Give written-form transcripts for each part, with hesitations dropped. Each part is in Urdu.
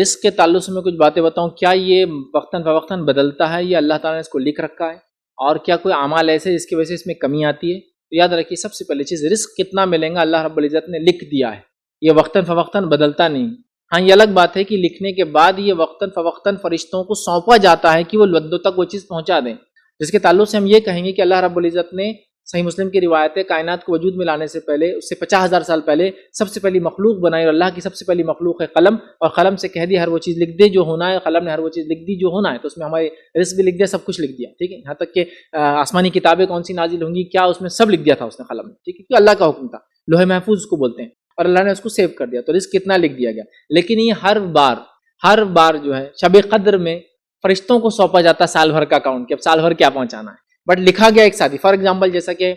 رزق کے تعلق سے میں کچھ باتیں بتاؤں. کیا یہ وقتاً فوقتاً بدلتا ہے یا اللہ تعالیٰ نے اس کو لکھ رکھا ہے؟ اور کیا کوئی اعمال ایسے جس کی وجہ سے اس میں کمی آتی ہے؟ تو یاد رکھیے سب سے پہلی چیز رزق کتنا ملے گا اللہ رب العزت نے لکھ دیا ہے، یہ وقتاً فوقتاً بدلتا نہیں. ہاں یہ الگ بات ہے کہ لکھنے کے بعد یہ وقتاً فوقتاً فرشتوں کو سونپا جاتا ہے کہ وہ لوگوں تک وہ چیز پہنچا دیں، جس کے تعلق سے ہم یہ کہیں گے کہ اللہ رب العزت نے صحیح مسلم کی روایت ہے کائنات کو وجود میں لانے سے پہلے، اس سے 50,000 سال پہلے سب سے پہلی مخلوق بنائی، اور اللہ کی سب سے پہلی مخلوق ہے قلم، اور قلم سے کہہ دیا ہر وہ چیز لکھ دے جو ہونا ہے. قلم نے ہر وہ چیز لکھ دی جو ہونا ہے، تو اس میں ہمارے رزق بھی لکھ دیا، سب کچھ لکھ دیا. ٹھیک ہے، یہاں تک کہ آسمانی کتابیں کون سی نازل ہوں گی کیا، اس میں سب لکھ دیا تھا اس نے قلم میں. ٹھیک ہے، کیونکہ اللہ کا حکم تھا، لوح محفوظ اس کو بولتے ہیں، اور اللہ نے اس کو سیو کر دیا. تو رزق کتنا لکھ دیا گیا. لیکن یہ ہر بار جو ہے شب قدر میں فرشتوں کو سونپا جاتا ہے سال بھر کا اکاؤنٹ کہ اب سال بھر کیا پہنچانا ہے، بٹ لکھا گیا ایک ساتھ ہی. فار ایگزامپل جیسا کہ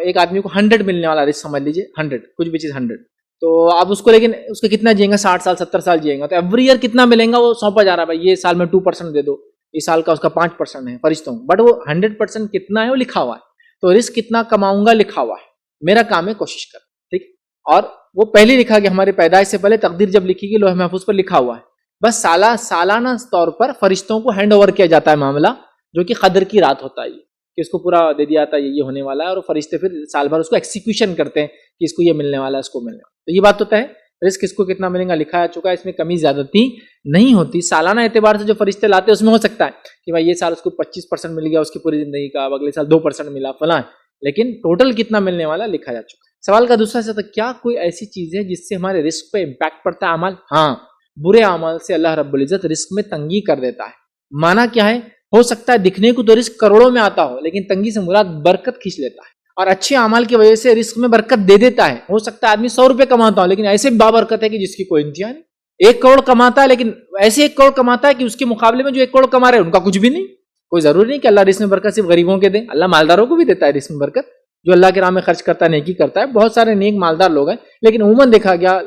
ایک آدمی کو 100 ملنے والا رزق سمجھ لیجیے، 100 کچھ بھی چیز 100، تو آپ اس کو لیکن اس کو کتنا جیئیں گا، 60 سال 70 سال جیئیں گا، تو ایوری ایئر کتنا ملیں گا وہ سونپا جا رہا ہے. بھائی یہ سال میں 2% دے دو، اس سال کا اس کا 5% ہے فرشتوں، بٹ وہ 100% کتنا ہے وہ لکھا ہوا ہے. تو رزق کتنا کماؤں گا لکھا ہوا ہے، میرا کام ہے کوشش کر. ٹھیک، اور وہ پہلے لکھا گیا ہمارے پیدائش سے پہلے، تقدیر جب لکھی گئی لوح محفوظ پر لکھا ہوا ہے. بس سالانہ طور پر فرشتوں کو ہینڈ اوور کیا جاتا ہے معاملہ، جو کہ قدر کی رات ہوتا ہے کہ اس کو پورا دے دیا تھا یہ ہونے والا ہے، اور فرشتے پھر سال بھر اس کو ایکسیکیوشن کرتے ہیں کہ اس کو یہ ملنے والا ہے، اس کو ملنے والا. تو یہ بات تو ہے رزق کس کو کتنا ملے گا لکھا چکا ہے، اس میں کمی زیادتی نہیں ہوتی. سالانہ اعتبار سے جو فرشتے لاتے ہیں اس میں ہو سکتا ہے کہ بھائی یہ سال اس کو 25% مل گیا اس کی پوری زندگی کا، اب اگلے سال 2% ملا فلاں، لیکن ٹوٹل کتنا ملنے والا لکھا جا چکا. سوال کا دوسرا حصہ تھا کیا کوئی ایسی چیز ہے جس سے ہمارے رزق پہ امپیکٹ پڑتا ہے اعمال؟ ہاں، برے اعمال سے اللہ رب العزت رزق میں تنگی کر دیتا ہے. مانا کیا ہے؟ ہو سکتا ہے دکھنے کو تو رزق کروڑوں میں آتا ہو، لیکن تنگی سے مراد برکت کھینچ لیتا ہے، اور اچھے اعمال کی وجہ سے رزق میں برکت دے دیتا ہے. ہو سکتا ہے آدمی 100 روپے کماتا ہو لیکن ایسے بابرکت ہے کہ جس کی کوئی انتہا نہیں. 1 کروڑ کماتا ہے لیکن ایسے 1 کروڑ کماتا ہے کہ اس کے مقابلے میں جو 1 کروڑ کما رہے ہیں ان کا کچھ بھی نہیں. کوئی ضروری نہیں کہ اللہ رزق میں برکت صرف غریبوں کے دے، اللہ مالداروں کو بھی دیتا ہے رزق میں برکت، جو اللہ کے راہ میں خرچ کرتا ہے نیکی کرتا ہے. بہت سارے نیک مالدار لوگ ہیں، لیکن عموماً دیکھا گیا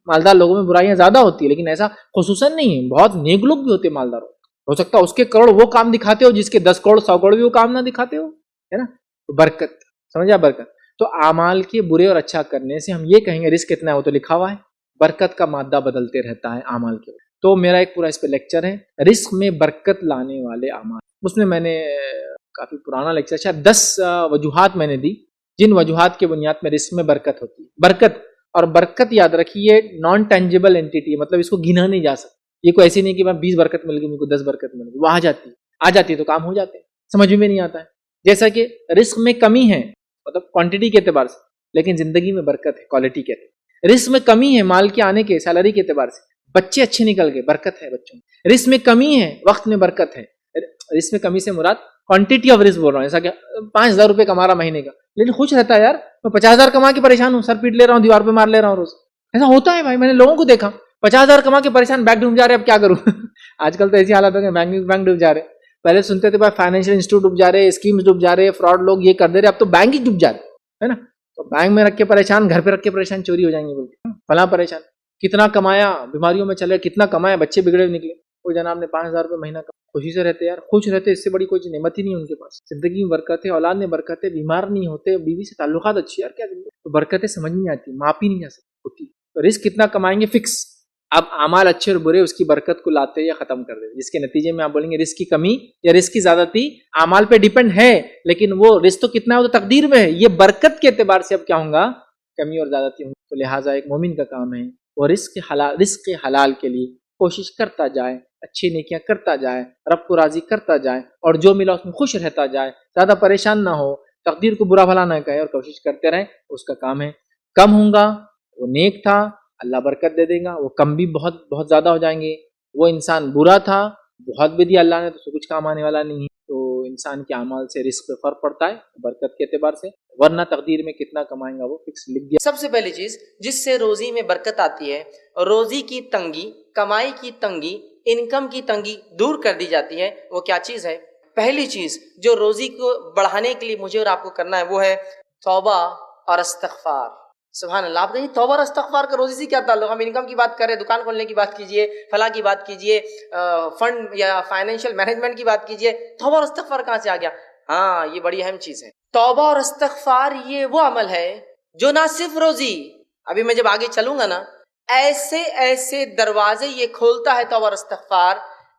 مالدار لوگوں میں برائیاں زیادہ ہوتی ہے، لیکن ایسا خصوصاً نہیں ہے. بہت نیک لوگ بھی ہوتے ہیں مالداروں، ہو سکتا ہے اس کے کروڑ وہ کام دکھاتے ہو جس کے 10 کروڑ 100 کروڑ بھی وہ کام نہ دکھاتے ہو، ہے نا. تو برکت سمجھا، برکت. تو اعمال کے برے اور اچھا کرنے سے ہم یہ کہیں گے رزق کتنا ہے وہ تو لکھا ہوا ہے، برکت کا مادہ بدلتے رہتا ہے اعمال کے. تو میرا ایک پورا اس پہ لیکچر ہے رزق میں برکت لانے والے اعمال. اس میں نے کافی پرانا لیکچر شاید 10 وجوہات میں نے دی جن وجوہات کے بنیاد میں رزق میں برکت ہوتی ہے. برکت یاد رکھیے نان ٹینجیبل اینٹیٹی، مطلب اس کو گنا نہیں جا سکتا. یہ کوئی ایسی نہیں کہ میں 20 برکت مل گئی مجھ کو 10 برکت مل گئی، وہ آ جاتی ہے تو کام ہو جاتے ہیں، سمجھ میں نہیں آتا ہے. جیسا کہ رزق میں کمی ہے مطلب کوانٹٹی کے اعتبار سے، لیکن زندگی میں برکت ہے کوالٹی کے اعتبار. رزق میں کمی ہے مال کے آنے کے سیلری کے اعتبار سے، بچے اچھے نکل گئے برکت ہے بچوں میں. رزق میں کمی ہے وقت میں برکت ہے. رزق میں کمی سے مراد کوانٹٹی آف رزق بول رہا ہوں، ایسا کہ 5,000 روپے کما رہا مہینے کا لیکن خوش رہتا ہے، یار میں 50,000 کما کے پریشان ہوں، سر پیٹ لے رہا ہوں، دیوار پہ مار لے رہا ہوں روز. ایسا ہوتا ہے بھائی، میں نے لوگوں کو دیکھا 50,000 کما کے پریشان، بینک ڈوب جا رہے، اب کیا کروں. آج کل تو ایسی حالت ہے کہ بینک ڈوب جا رہے. پہلے سنتے تھے بھائی فائنینشیل انسٹیٹیوٹ ڈوب جا رہے، اسکیمز ڈوب جا رہے، فراڈ لوگ یہ کر دے رہے، اب تو بینک ہی ڈوب جا رہے، ہے نا. تو بینک میں رکھ کے پریشان، گھر پہ رکھ کے پریشان، چوری ہو جائیں گے بولتے فلاں پریشان. کتنا کمایا بیماریوں میں چلے، کتنا کمایا بچے بگڑے نکلے. وہ جناب نے 5,000 روپے مہینہ کا، خوشی سے رہتے یار، خوش رہتے، اس سے بڑی کوئی نعمت ہی نہیں ان کے پاس. زندگی میں برکت ہے، اولاد میں برکت ہے، بیمار نہیں ہوتے، بیوی سے تعلقات اچھی، یار کیا زندگی. تو برکتیں سمجھ نہیں آتی، ماپی نہیں جا سکتی. تو رزق کتنا کمائیں گے فکس. اب اعمال اچھے اور برے اس کی برکت کو لاتے یا ختم کر دیتے، جس کے نتیجے میں آپ بولیں گے رزق کی کمی یا رزق کی زیادتی اعمال پہ ڈیپینڈ ہے، لیکن وہ رزق تو کتنا ہے وہ تو تقدیر میں ہے. یہ برکت کے اعتبار سے اب کیا ہوں گا، کمی اور زیادتی ہوں. تو لہٰذا ایک مومن کا کام ہے وہ رزق حلال کے لیے کوشش کرتا جائے، اچھی نیکیاں کرتا جائے، رب کو راضی کرتا جائے، اور جو ملا اس میں خوش رہتا جائے، زیادہ پریشان نہ ہو، تقدیر کو برا بھلا نہ کہے اور کوشش کرتے رہے. اس کا کام ہے. کم ہوں گا وہ نیک تھا، اللہ برکت دے دے گا. وہ کم بھی بہت بہت زیادہ ہو جائیں گے. وہ انسان برا تھا، بہت بھی دیا اللہ نے تو کچھ کام آنے والا نہیں ہے. تو انسان کے اعمال سے رزق پہ فرق پڑتا ہے برکت کے اعتبار سے، ورنہ تقدیر میں کتنا کمائیں گا وہ فکس لکھ دیا. سب سے پہلی چیز جس سے روزی میں برکت آتی ہے، روزی کی تنگی، کمائی کی تنگی، انکم کی تنگی دور کر دی جاتی ہے. وہ کیا چیز ہے؟ پہلی چیز جو روزی کو بڑھانے کے لیے مجھے اور آپ کو کرنا ہے وہ ہے توبہ اور استغفار. سبحان اللہ. آپ کہیں توبہ اور استغفار کا روزی سے کیا تعلق؟ ہم انکم کی بات کر رہے ہیں، دکان کھولنے کی بات کیجئے، فلاں کی بات کیجئے، فنڈ یا فائنینشیل مینجمنٹ کی بات کیجئے، توبہ اور استغفار کہاں سے آ گیا؟ ہاں یہ بڑی اہم چیز ہے. توبہ اور استغفار یہ وہ عمل ہے جو نہ صرف روزی، ابھی میں جب آگے چلوں گا نا ایسے ایسے دروازے یہ کھولتا ہے توبہ اور استغفار،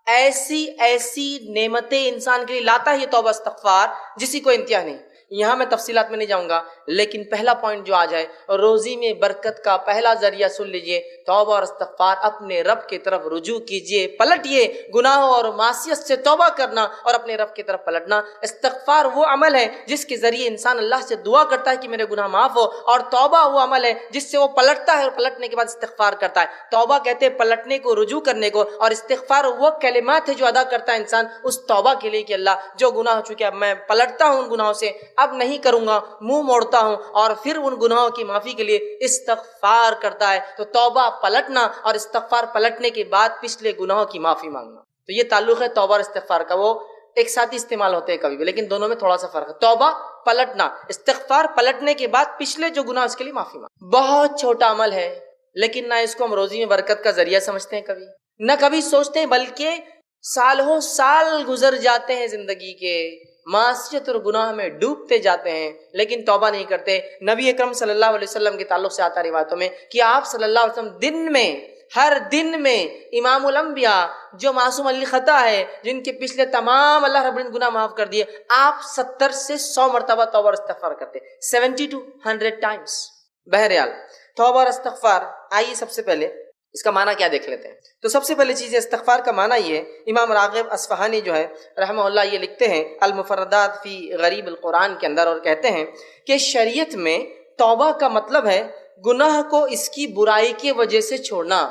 ایسی ایسی نعمتیں انسان کے لیے لاتا ہے یہ توبہ استغفار جسی کو انتہا نہیں۔ یہاں میں تفصیلات میں نہیں جاؤں گا، لیکن پہلا پوائنٹ جو آ جائے، روزی میں برکت کا پہلا ذریعہ سن لیجئے، توبہ اور استغفار، اپنے رب کی طرف رجوع کیجئے، پلٹیے، گناہوں اور معصیت سے توبہ کرنا اور اپنے رب کی طرف پلٹنا۔ استغفار وہ عمل ہے جس کے ذریعے انسان اللہ سے دعا کرتا ہے کہ میرے گناہ معاف ہو، اور توبہ وہ عمل ہے جس سے وہ پلٹتا ہے اور پلٹنے کے بعد استغفار کرتا ہے۔ توبہ کہتے ہیں پلٹنے کو، رجوع کرنے کو، اور استغفار وہ کلمات ہے جو ادا کرتا ہے انسان اس توبہ کے لیے کہ اللہ جو گناہ ہو چکے اب میں پلٹتا ہوں ان گناہوں سے، اب نہیں کروں گا، منہ موڑتا ہوں، اور پھر ان گناہوں کی معافی کے لیے استغفار کرتا ہے۔ تو توبہ پلٹنا اور استغفار پلٹنے کے بعد پچھلے گناہوں کی معافی مانگنا، تو یہ تعلق ہے توبہ اور استغفار کا۔ وہ ایک ساتھ ہی استعمال ہوتے ہیں کبھی بھی، لیکن دونوں میں تھوڑا سا فرق ہے۔ توبہ پلٹنا، استغفار پلٹنے کے بعد پچھلے جو گناہ اس کے لیے معافی مانگنا۔ بہت چھوٹا عمل ہے، لیکن نہ اس کو ہم روزی میں برکت کا ذریعہ سمجھتے ہیں کبھی، نہ کبھی سوچتے ہیں، بلکہ سالوں سال گزر جاتے ہیں زندگی کے، معصیت اور گناہ میں ڈوبتے جاتے ہیں لیکن توبہ نہیں کرتے۔ نبی اکرم صلی اللہ علیہ وسلم کے تعلق سے آتا روایتوں میں کہ آپ صلی اللہ علیہ وسلم دن میں، ہر دن میں، امام الانبیاء جو معصوم الخطا ہے، جن کے پچھلے تمام اللہ رب العالمین گناہ معاف کر دیے، آپ 70 سے 100 مرتبہ توبہ اور استغفار کرتے، 70 to 100 times۔ بہرحال توبہ اور استغفار، آئیے سب سے پہلے اس کا معنی کیا دیکھ لیتے ہیں۔ تو سب سے پہلے چیز استغفار کا معنی یہ ہے، امام راغب اصفہانی جو ہے رحمہ اللہ یہ لکھتے ہیں المفردات فی غریب القرآن کے اندر، اور کہتے ہیں کہ شریعت میں توبہ کا مطلب ہے گناہ کو اس کی برائی کی وجہ سے چھوڑنا،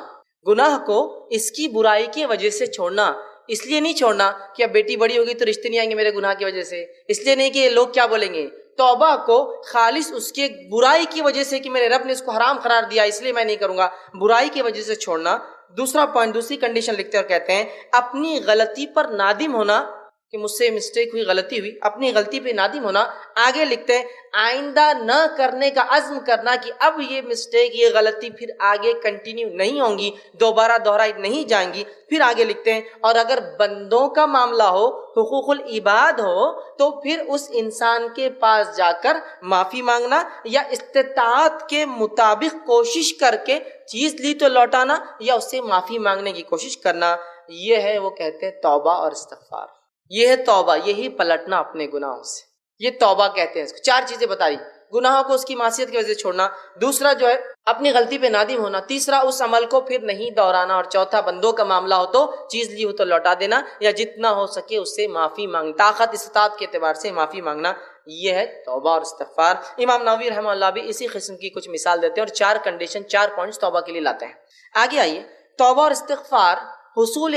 گناہ کو اس کی برائی کی وجہ سے چھوڑنا۔ اس لیے نہیں چھوڑنا کہ اب بیٹی بڑی ہوگی تو رشتے نہیں آئیں گے میرے گناہ کی وجہ سے، اس لیے نہیں کہ لوگ کیا بولیں گے، توبہ کو خالص اس کے برائی کی وجہ سے کہ میرے رب نے اس کو حرام قرار دیا اس لیے میں نہیں کروں گا، برائی کی وجہ سے چھوڑنا۔ دوسرا پوائنٹ، دوسری کنڈیشن لکھتے ہیں اور کہتے ہیں اپنی غلطی پر نادم ہونا کہ مجھ سے مسٹیک ہوئی، غلطی ہوئی، اپنی غلطی پہ نادم ہونا۔ آگے لکھتے ہیں آئندہ نہ کرنے کا عزم کرنا کہ اب یہ مسٹیک، یہ غلطی پھر آگے کنٹینیو نہیں ہوں گی، دوبارہ دہرائی نہیں جائیں گی۔ پھر آگے لکھتے ہیں اور اگر بندوں کا معاملہ ہو، حقوق العباد ہو، تو پھر اس انسان کے پاس جا کر معافی مانگنا یا استطاعت کے مطابق کوشش کر کے چیز لی تو لوٹانا یا اس سے معافی مانگنے کی کوشش کرنا۔ یہ ہے، وہ کہتے ہیں توبہ اور استغفار، یہ ہے توبہ، یہی پلٹنا اپنے گناہوں سے، یہ توبہ کہتے ہیں اس کو۔ 4 چیزیں بتائی، گناہوں کو اس کی معصیت کی وجہ سے چھوڑنا، دوسرا جو ہے اپنی غلطی پہ نادم ہونا، تیسرا اس عمل کو پھر نہیں دہرانا، اور چوتھا بندوں کا معاملہ ہو تو چیز لی ہو تو لوٹا دینا یا جتنا ہو سکے اس سے معافی مانگنا، طاقت استطاعت کے اعتبار سے معافی مانگنا۔ یہ ہے توبہ اور استغفار۔ امام نووی رحمہ اللہ بھی اسی قسم کی کچھ مثال دیتے ہیں اور 4 کنڈیشن، 4 پوائنٹس توبہ کے لیے لاتے ہیں۔ آگے آئیے، توبہ اور استغفار حصول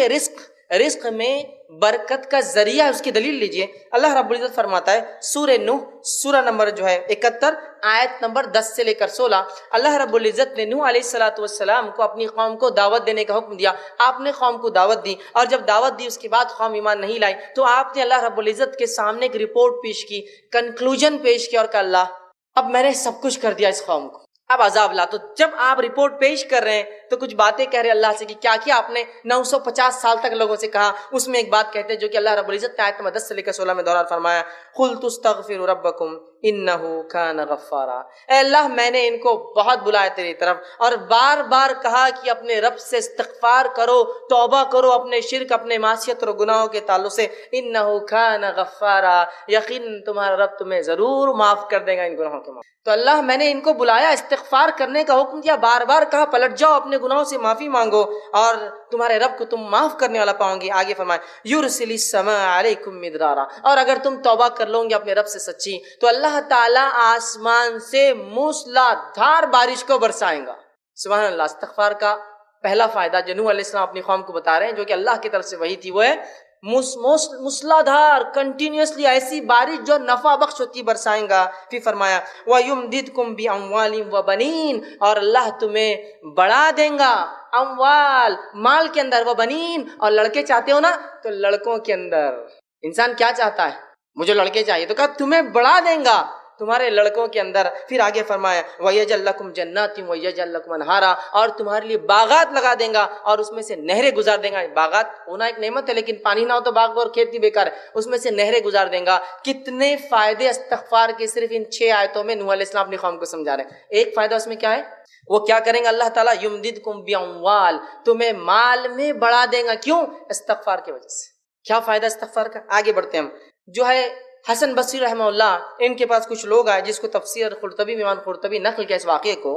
رزق میں برکت کا ذریعہ ہے، اس کی دلیل لیجئے۔ اللہ رب العزت فرماتا ہے سورہ نوح، سورہ نمبر جو ہے 71، آیت نمبر 10 سے لے کر 16، اللہ رب العزت نے نوح علیہ السلام کو اپنی قوم کو دعوت دینے کا حکم دیا۔ آپ نے قوم کو دعوت دی، اور جب دعوت دی اس کے بعد قوم ایمان نہیں لائی تو آپ نے اللہ رب العزت کے سامنے ایک رپورٹ پیش کی، کنکلوژن پیش کیا اور کہا اللہ اب میں نے سب کچھ کر دیا اس قوم کو، اب عذاب لا۔ تو جب آپ رپورٹ پیش کر رہے ہیں تو کچھ باتیں کہہ رہے اللہ سے کہ کیا کیا آپ نے 950 سال تک لوگوں سے کہا، اس میں ایک بات کہتے ہیں جو کہ اللہ رب العزت نے آیت نمبر 10 سے لے کر 16 میں دوران فرمایا، قُلْتُ اسْتَغْفِرُوا رَبَّكُمْ إِنَّهُ كَانَ غَفَّارًا۔ اے اللہ میں نے ان کو بہت بلایا تیری طرف اور بار بار کہا کہ اپنے رب سے استغفار کرو، توبہ کرو اپنے شرک، اپنے معصیت اور گناہوں کے تعلق سے، إِنَّهُ كَانَ غَفَّارًا، یقین تمہارا رب تمہیں ضرور معاف کر دے گا ان گناہوں کے معاف۔ تو اللہ میں نے ان کو بلایا، استغفار کرنے کا حکم دیا، بار بار کہا پلٹ جاؤ، اپنے گناہوں سے معافی مانگو اور تمہارے رب کو تم معاف کرنے والا پاؤ گے۔ آگے فرمائے یرسل السماء علیکم مدرارا، اور اگر تم توبہ کر لو گے اپنے رب سے سچی تو اللہ تعالیٰ آسمان سے موسلا دھار بارش کو برسائیں گا۔ سبحان اللہ۔ استغفار کا پہلا فائدہ جو نوح علیہ السلام اپنی قوم کو بتا رہے ہیں، جو کہ اللہ کی طرف سے وحی تھی، وہ ہے مسلادھار کنٹینیوسلی ایسی بارش جو نفع بخش ہوتی برسائیں گا۔ پھر فرمایا وَيُمْدِدْكُمْ بِأَمْوَالٍ وَبَنِينَ، اور اللہ تمہیں بڑھا دیں گا، اموال مال کے اندر، وبنین اور لڑکے چاہتے ہو نا تو لڑکوں کے اندر۔ انسان کیا چاہتا ہے؟ مجھے لڑکے چاہیے، تو کہا تمہیں بڑھا دیں گا، تمہارے لڑکوں کے اندر. پھر آگے فرمایا وَيَجْعَلْ لَكُمْ جَنَّاتٍ وَيَجْعَلْ لَكُمْ أَنْهَارًا, اور تمہارے لیے باغات لگا دیں گا اور اس میں سے نہریں گزار دیں گا. باغات ہونا ایک نعمت ہے لیکن پانی نہ ہو تو باغ اور کھیت بھی بیکار ہے. اس میں سے نہریں گزار دیں گا. کتنے فائدے استغفار کے صرف ان 6 آیتوں میں نوح علیہ السلام اپنی قوم کو سمجھا رہے ہیں. ایک فائدہ اس میں کیا ہے, وہ کیا کریں گے اللہ تعالیٰ, یمددکم باموال, تمہیں مال میں بڑھا دیں گا. کیوں؟ استغفار کی وجہ سے. کیا فائدہ استغفار کا؟ آگے بڑھتے ہیں ہم. جو ہے حسن بصری رحمہ اللہ, ان کے پاس کچھ لوگ آئے جس کو تفسیر قرطبی میں امام قرطبی نقل کیا اس واقعے کو.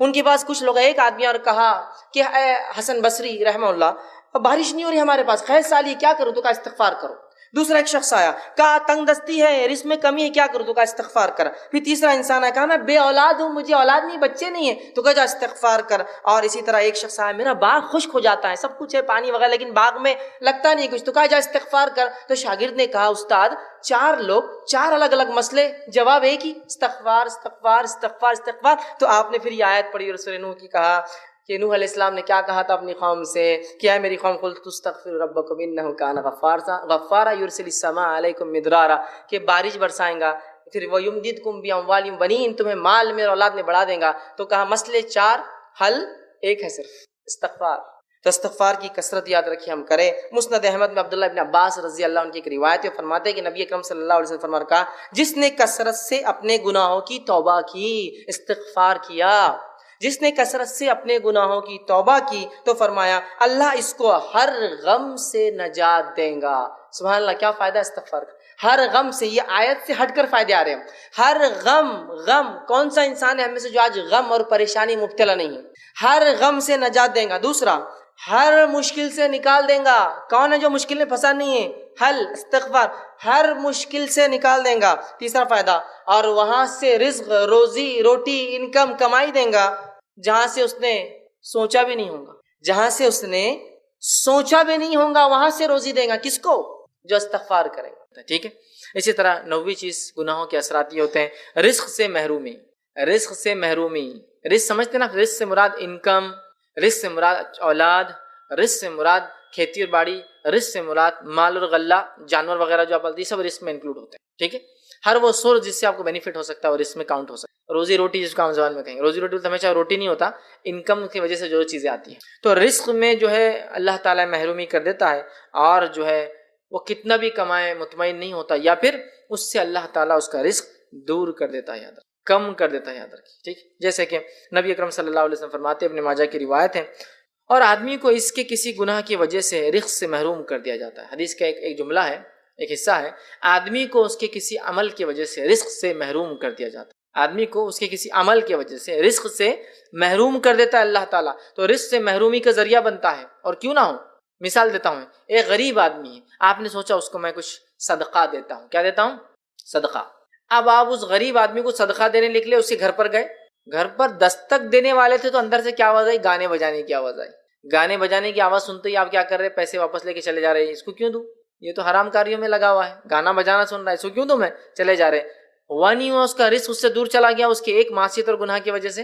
ان کے پاس کچھ لوگ, ایک آدمی اور کہا کہ اے حسن بصری رحمہ اللہ, بارش نہیں ہو رہی ہمارے پاس, خیر سالی کیا کروں؟ تو کہا استغفار کرو. دوسرا ایک شخص آیا, کہا تنگ دستی ہے, رزق میں کمی ہے, کیا کروں؟ تو کہا استغفار کر. پھر تیسرا انسان آیا, کہا میں بے اولاد ہوں, مجھے اولاد نہیں, بچے نہیں ہیں, تو کہا جا استغفار کر. اور اسی طرح ایک شخص آیا, میرا باغ خشک ہو جاتا ہے, سب کچھ ہے پانی وغیرہ لیکن باغ میں لگتا نہیں کچھ, تو کہا جا استغفار کر. تو شاگرد نے کہا استاد 4 لوگ 4 الگ الگ مسئلے, جواب ایک ہی, استغفار استغفار استغفار استغفار. تو آپ نے پھر یہ آیت پڑھی اور سورہ نوح کی کہا کہ نوح علیہ السلام نے کیا کہا تھا اپنی قوم سے, کیا ہے میری قوم, قلت استغفروا ربکم انہ کان غفارا یرسل السماء علیکم مدرارا, کہ بارش برسائیں گا. پھر ویمددکم باموال وبنین, تمہیں مال میں اور اولاد میں بڑھا دیں گا. تو کہا مسئلے 4, حل ایک ہے, صرف استغفار. تو استغفار کی کثرت یاد رکھیے ہم کریں. مسند احمد میں عبداللہ ابن عباس رضی اللہ عنہ کی ایک روایت ہے, فرماتے ہیں کہ نبی اکرم صلی اللہ علیہ وسلم فرمایا, کہا جس نے کثرت سے اپنے گناہوں کی توبہ کی, استغفار کیا, جس نے کثرت سے اپنے گناہوں کی توبہ کی, تو فرمایا اللہ اس کو ہر غم سے نجات دیں گا. سبحان اللہ, کیا فائدہ استغفار کا, ہر غم سے. یہ آیت سے ہٹ کر فائدے آ رہے ہیں. ہر غم کون سا انسان ہے ہم میں سے جو آج غم اور پریشانی مبتلا نہیں ہے؟ ہر غم سے نجات دیں گا. دوسرا, ہر مشکل سے نکال دیں گا. کون ہے جو مشکل میں پھنسا نہیں ہے؟ حل استغفار, ہر مشکل سے نکال دیں گا. تیسرا فائدہ, اور وہاں سے رزق, روزی روٹی, انکم کمائی دیں گا جہاں سے اس نے سوچا بھی نہیں ہوگا, جہاں سے اس نے سوچا بھی نہیں ہوگا وہاں سے روزی دیں گا. کس کو؟ جو استغفار کرے گا. ٹھیک ہے. اسی طرح 9ویں چیز گناہوں کے اثرات یہ ہوتے ہیں, رزق سے محرومی. رزق سے محرومی, رزق سمجھتے نا, رزق سے مراد انکم, رزق سے مراد اولاد, رزق سے مراد کھیتی اور باڑی, رزق سے مراد مال اور غلہ, جانور وغیرہ جو آپ پالتے ہیں, سب رزق میں انکلوڈ ہوتے ہیں. ٹھیک ہے. ہر وہ سورس جس سے آپ کو بینیفٹ ہو سکتا ہے اور اس میں کاؤنٹ ہو سکتا ہے. روزی روٹی جس کو ہم زبان میں کہیں, روزی روٹی تو ہمیشہ روٹی نہیں ہوتا, انکم کی وجہ سے جو چیزیں آتی ہیں. تو رزق میں جو ہے اللہ تعالیٰ محرومی کر دیتا ہے, اور جو ہے وہ کتنا بھی کمائے مطمئن نہیں ہوتا, یا پھر اس سے اللہ تعالیٰ اس کا رزق دور کر دیتا ہے, کم کر دیتا ہے. یاد رکھیے. ٹھیک. جیسے کہ نبی اکرم صلی اللہ علیہ وسلم فرماتے, ابن ماجہ کی روایت ہے, اور آدمی کو اس کے کسی گناہ کی وجہ سے رزق سے محروم کر دیا جاتا ہے. حدیث کا ایک جملہ ہے, ایک حصہ ہے, آدمی کو اس کے کسی عمل کی وجہ سے رزق سے محروم کر دیا جاتا ہے. آدمی کو اس کے کسی عمل کی وجہ سے رزق سے محروم کر دیتا ہے اللہ تعالیٰ. تو رزق سے محرومی کا ذریعہ بنتا ہے, اور کیوں نہ ہو. مثال دیتا ہوں, ایک غریب آدمی ہے, آپ نے سوچا اس کو میں کچھ صدقہ دیتا ہوں. کیا دیتا ہوں؟ صدقہ. اب آپ اس غریب آدمی کو صدقہ دینے نکلے, اس کے گھر پر گئے, گھر پر دستک دینے والے تھے تو اندر سے کیا آواز آئی؟ گانے بجانے کی آواز آئی. گانے بجانے کی آواز سنتے ہی آپ کیا کر رہے؟ پیسے واپس لے کے چلے جا رہے ہیں. اس کو کیوں دوں؟ یہ تو حرام کاریوں میں لگا ہوا ہے, گانا بجانا سن رہا ہے, اس کو کیوں دوں میں؟ چلے جا رہے. ہوا نہیں ہوا, اس کا رزق اس سے دور چلا گیا اس کے ایک معصیت اور گناہ کی وجہ سے.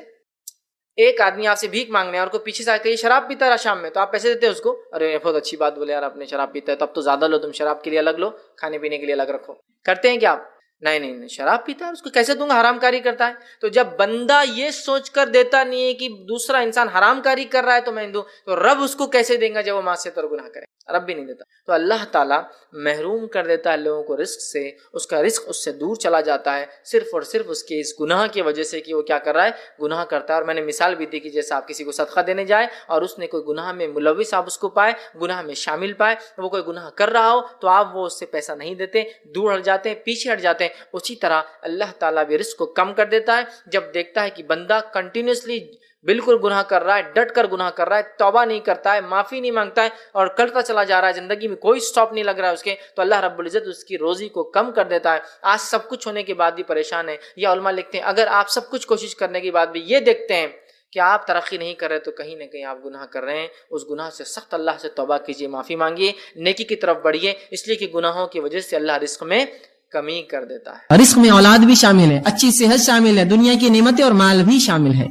ایک آدمی آپ سے بھیک مانگنے اور کو پیچھے سے آ کے یہ شراب پیتا رہا شام میں, تو آپ پیسے دیتے اس کو, ارے بہت اچھی بات بولے یار, آپ نے شراب پیتا ہے تو اب تو زیادہ لو, تم شراب کے لیے الگ لو, کھانے پینے کے لیے الگ رکھو. کرتے ہیں کیا آپ؟ نہیں, شراب پیتا ہے اس کو کیسے دوں گا, حرام کاری کرتا ہے. تو جب بندہ یہ سوچ کر دیتا نہیں ہے کہ دوسرا انسان حرام کاری کر رہا ہے تو میں دوں, تو رب اس کو کیسے دیں گا جب وہ معصیت اور گناہ کرے؟ رب بھی نہیں دیتا. تو اللہ تعالیٰ محروم کر دیتا ہے لوگوں کو رزق سے, اس کا رزق اس سے دور چلا جاتا ہے صرف اور صرف اس کے اس گناہ کی وجہ سے کہ وہ کیا کر رہا ہے, گناہ کرتا ہے. اور میں نے مثال بھی دی کہ جیسے آپ کسی کو صدقہ دینے جائے اور اس نے کوئی گناہ میں ملوث آپ اس کو پائے, گناہ میں شامل پائے, وہ کوئی گناہ کر رہا ہو تو آپ وہ اس سے پیسہ نہیں دیتے, دور ہٹ جاتے ہیں, پیچھے ہٹ جاتے ہیں. اسی طرح اللہ تعالیٰ بھی رزق کو کم کر دیتا ہے جب دیکھتا ہے کہ بندہ کنٹینیوسلی بالکل گناہ کر رہا ہے, ڈٹ کر گناہ کر رہا ہے, توبہ نہیں کرتا ہے, معافی نہیں مانگتا ہے اور کرتا چلا جا رہا ہے, زندگی میں کوئی سٹاپ نہیں لگ رہا ہے اس کے, تو اللہ رب العزت اس کی روزی کو کم کر دیتا ہے. آج سب کچھ ہونے کے بعد بھی پریشان ہے. یا علماء لکھتے ہیں اگر آپ سب کچھ کوشش کرنے کے بعد بھی یہ دیکھتے ہیں کہ آپ ترقی نہیں کر رہے تو کہیں نہ کہیں آپ گناہ کر رہے ہیں. اس گناہ سے سخت اللہ سے توبہ کیجیے, معافی مانگیے, نیکی کی طرف بڑھیے, اس لیے کہ گناہوں کی وجہ سے اللہ رزق میں کمی کر دیتا ہے. رزق میں اولاد بھی شامل ہے, اچھی صحت شامل ہے, دنیا کی نعمتیں اور مال بھی شامل ہے.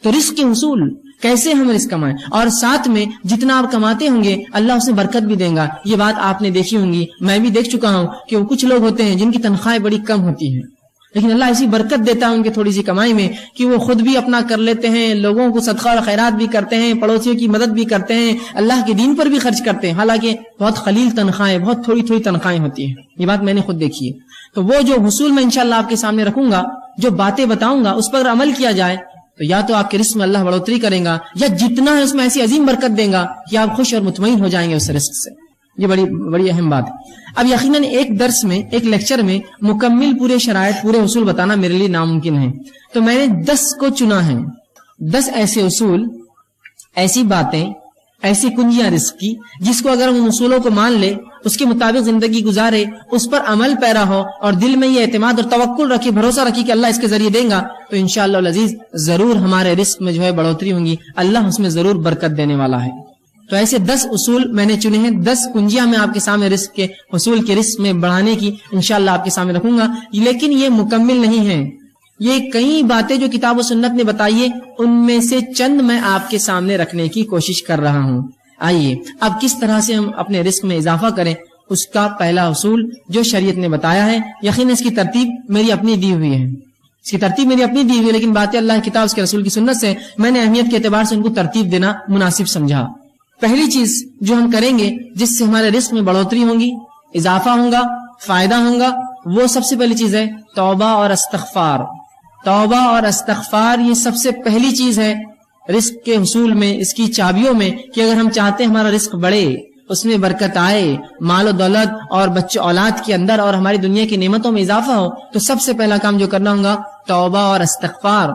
تو رزق کے اصول کیسے ہم رزق کمائیں, اور ساتھ میں جتنا آپ کماتے ہوں گے اللہ اسے برکت بھی دیں گا. یہ بات آپ نے دیکھی ہوں گی, میں بھی دیکھ چکا ہوں کہ وہ کچھ لوگ ہوتے ہیں جن کی تنخواہیں بڑی کم ہوتی ہیں, لیکن اللہ ایسی برکت دیتا ہے ان کے تھوڑی سی کمائی میں کہ وہ خود بھی اپنا کر لیتے ہیں, لوگوں کو صدقہ اور خیرات بھی کرتے ہیں, پڑوسیوں کی مدد بھی کرتے ہیں, اللہ کے دین پر بھی خرچ کرتے ہیں, حالانکہ بہت قلیل تنخواہیں, بہت تھوڑی تھوڑی تنخواہیں ہوتی ہیں. یہ بات میں نے خود دیکھی ہے. تو وہ جو حصول میں انشاءاللہ آپ کے سامنے رکھوں گا, جو باتیں بتاؤں گا, اس پر عمل کیا جائے تو یا تو آپ کے رزق میں اللہ بڑھوتری کرے گا, یا جتنا ہے اس میں ایسی عظیم برکت دے گا کہ آپ خوش اور مطمئن ہو جائیں گے اس رزق سے. یہ بڑی اہم بات ہے. اب یقیناً ایک درس میں, ایک لیکچر میں مکمل پورے شرائط, پورے اصول بتانا میرے لیے ناممکن ہے. تو میں نے 10 کو چنا ہے, 10 ایسے اصول, ایسی باتیں, ایسی کنجیاں رزق کی, جس کو اگر ہم اصولوں کو مان لے, اس کے مطابق زندگی گزارے, اس پر عمل پیرا ہو اور دل میں یہ اعتماد اور توکل رکھے, بھروسہ رکھے کہ اللہ اس کے ذریعے دیں گا, تو انشاءاللہ العزیز ضرور ہمارے رزق میں جو ہے بڑھوتری ہوں گی, اللہ اس میں ضرور برکت دینے والا ہے. تو ایسے 10 اصول میں نے چنے ہیں, 10 کنجیاں میں آپ کے سامنے رزق کے حصول کے رزق میں بڑھانے کی انشاءاللہ آپ کے سامنے رکھوں گا. لیکن یہ مکمل نہیں ہے, یہ کئی باتیں جو کتاب و سنت نے بتائی ہے ان میں سے چند میں آپ کے سامنے رکھنے کی کوشش کر رہا ہوں. آئیے اب کس طرح سے ہم اپنے رزق میں اضافہ کریں, اس کا پہلا اصول جو شریعت نے بتایا ہے. یقیناً اس کی ترتیب میری اپنی دی ہوئی ہے, اس کی ترتیب میری اپنی دی ہوئی ہے, لیکن باتیں اللہ کی کتاب, اس کے رسول کی سنت سے میں نے اہمیت کے اعتبار سے ان کو ترتیب دینا مناسب سمجھا. پہلی چیز جو ہم کریں گے جس سے ہمارے رزق میں بڑھوتری ہوگی, اضافہ ہوگا, فائدہ ہوگا, وہ سب سے پہلی چیز ہے توبہ اور استغفار. توبہ اور استغفار یہ سب سے پہلی چیز ہے رزق کے حصول میں, اس کی چابیوں میں, کہ اگر ہم چاہتے ہیں ہمارا رزق بڑھے, اس میں برکت آئے, مال و دولت اور بچے اولاد کے اندر اور ہماری دنیا کی نعمتوں میں اضافہ ہو, تو سب سے پہلا کام جو کرنا ہوگا توبہ اور استغفار.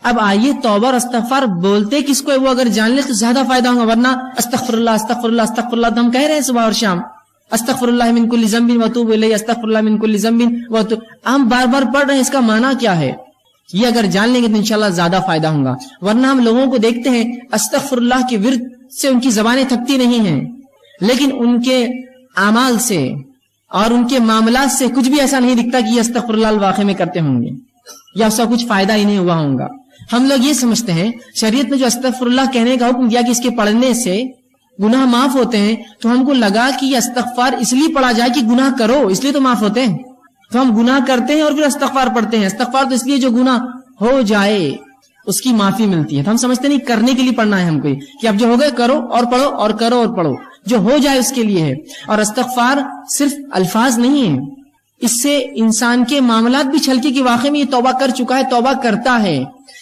اب آئیے توبہ اور استغفار بولتے کس کو ہے, وہ اگر جان لے تو زیادہ فائدہ ہوگا, ورنہ استغفر اللہ استغفر اللہ استغفر اللہ تو ہم کہہ رہے ہیں صبح اور شام, استغفر اللہ من کل ذنب واتوب الیہ, استغفر اللہ من کل ذنب واتوب, ہم بار بار پڑھ رہے ہیں, اس کا معنی کیا ہے؟ یہ اگر جان لیں گے تو انشاءاللہ زیادہ فائدہ ہوگا. ورنہ ہم لوگوں کو دیکھتے ہیں استغفر اللہ کے ورد سے ان کی زبانیں تھکتی نہیں ہیں, لیکن ان کے اعمال سے اور ان کے معاملات سے کچھ بھی ایسا نہیں دکھتا کہ یہ استغفر اللہ واقع میں کرتے ہوں گے یا اس کا کچھ فائدہ ہی نہیں ہوا ہوگا. ہم لوگ یہ سمجھتے ہیں شریعت نے جو استغفر اللہ کہنے کا حکم دیا کہ اس کے پڑھنے سے گناہ معاف ہوتے ہیں, تو ہم کو لگا کہ یہ استغفار اس لیے پڑھا جائے کہ گناہ کرو, اس لیے تو معاف ہوتے ہیں. تو ہم گناہ کرتے ہیں اور پھر استغفار پڑھتے ہیں. استغفار تو اس لیے جو گناہ ہو جائے اس کی معافی ملتی ہے. تو ہم سمجھتے نہیں کرنے کے لیے پڑھنا ہے ہم کو, کہ اب جو ہو گئے کرو اور پڑھو, اور کرو اور پڑھو, جو ہو جائے اس کے لیے ہے. اور استغفار صرف الفاظ نہیں ہے, اس سے انسان کے معاملات بھی چھلکے کہ واقعی میں یہ توبہ کر چکا ہے, توبہ کرتا ہے.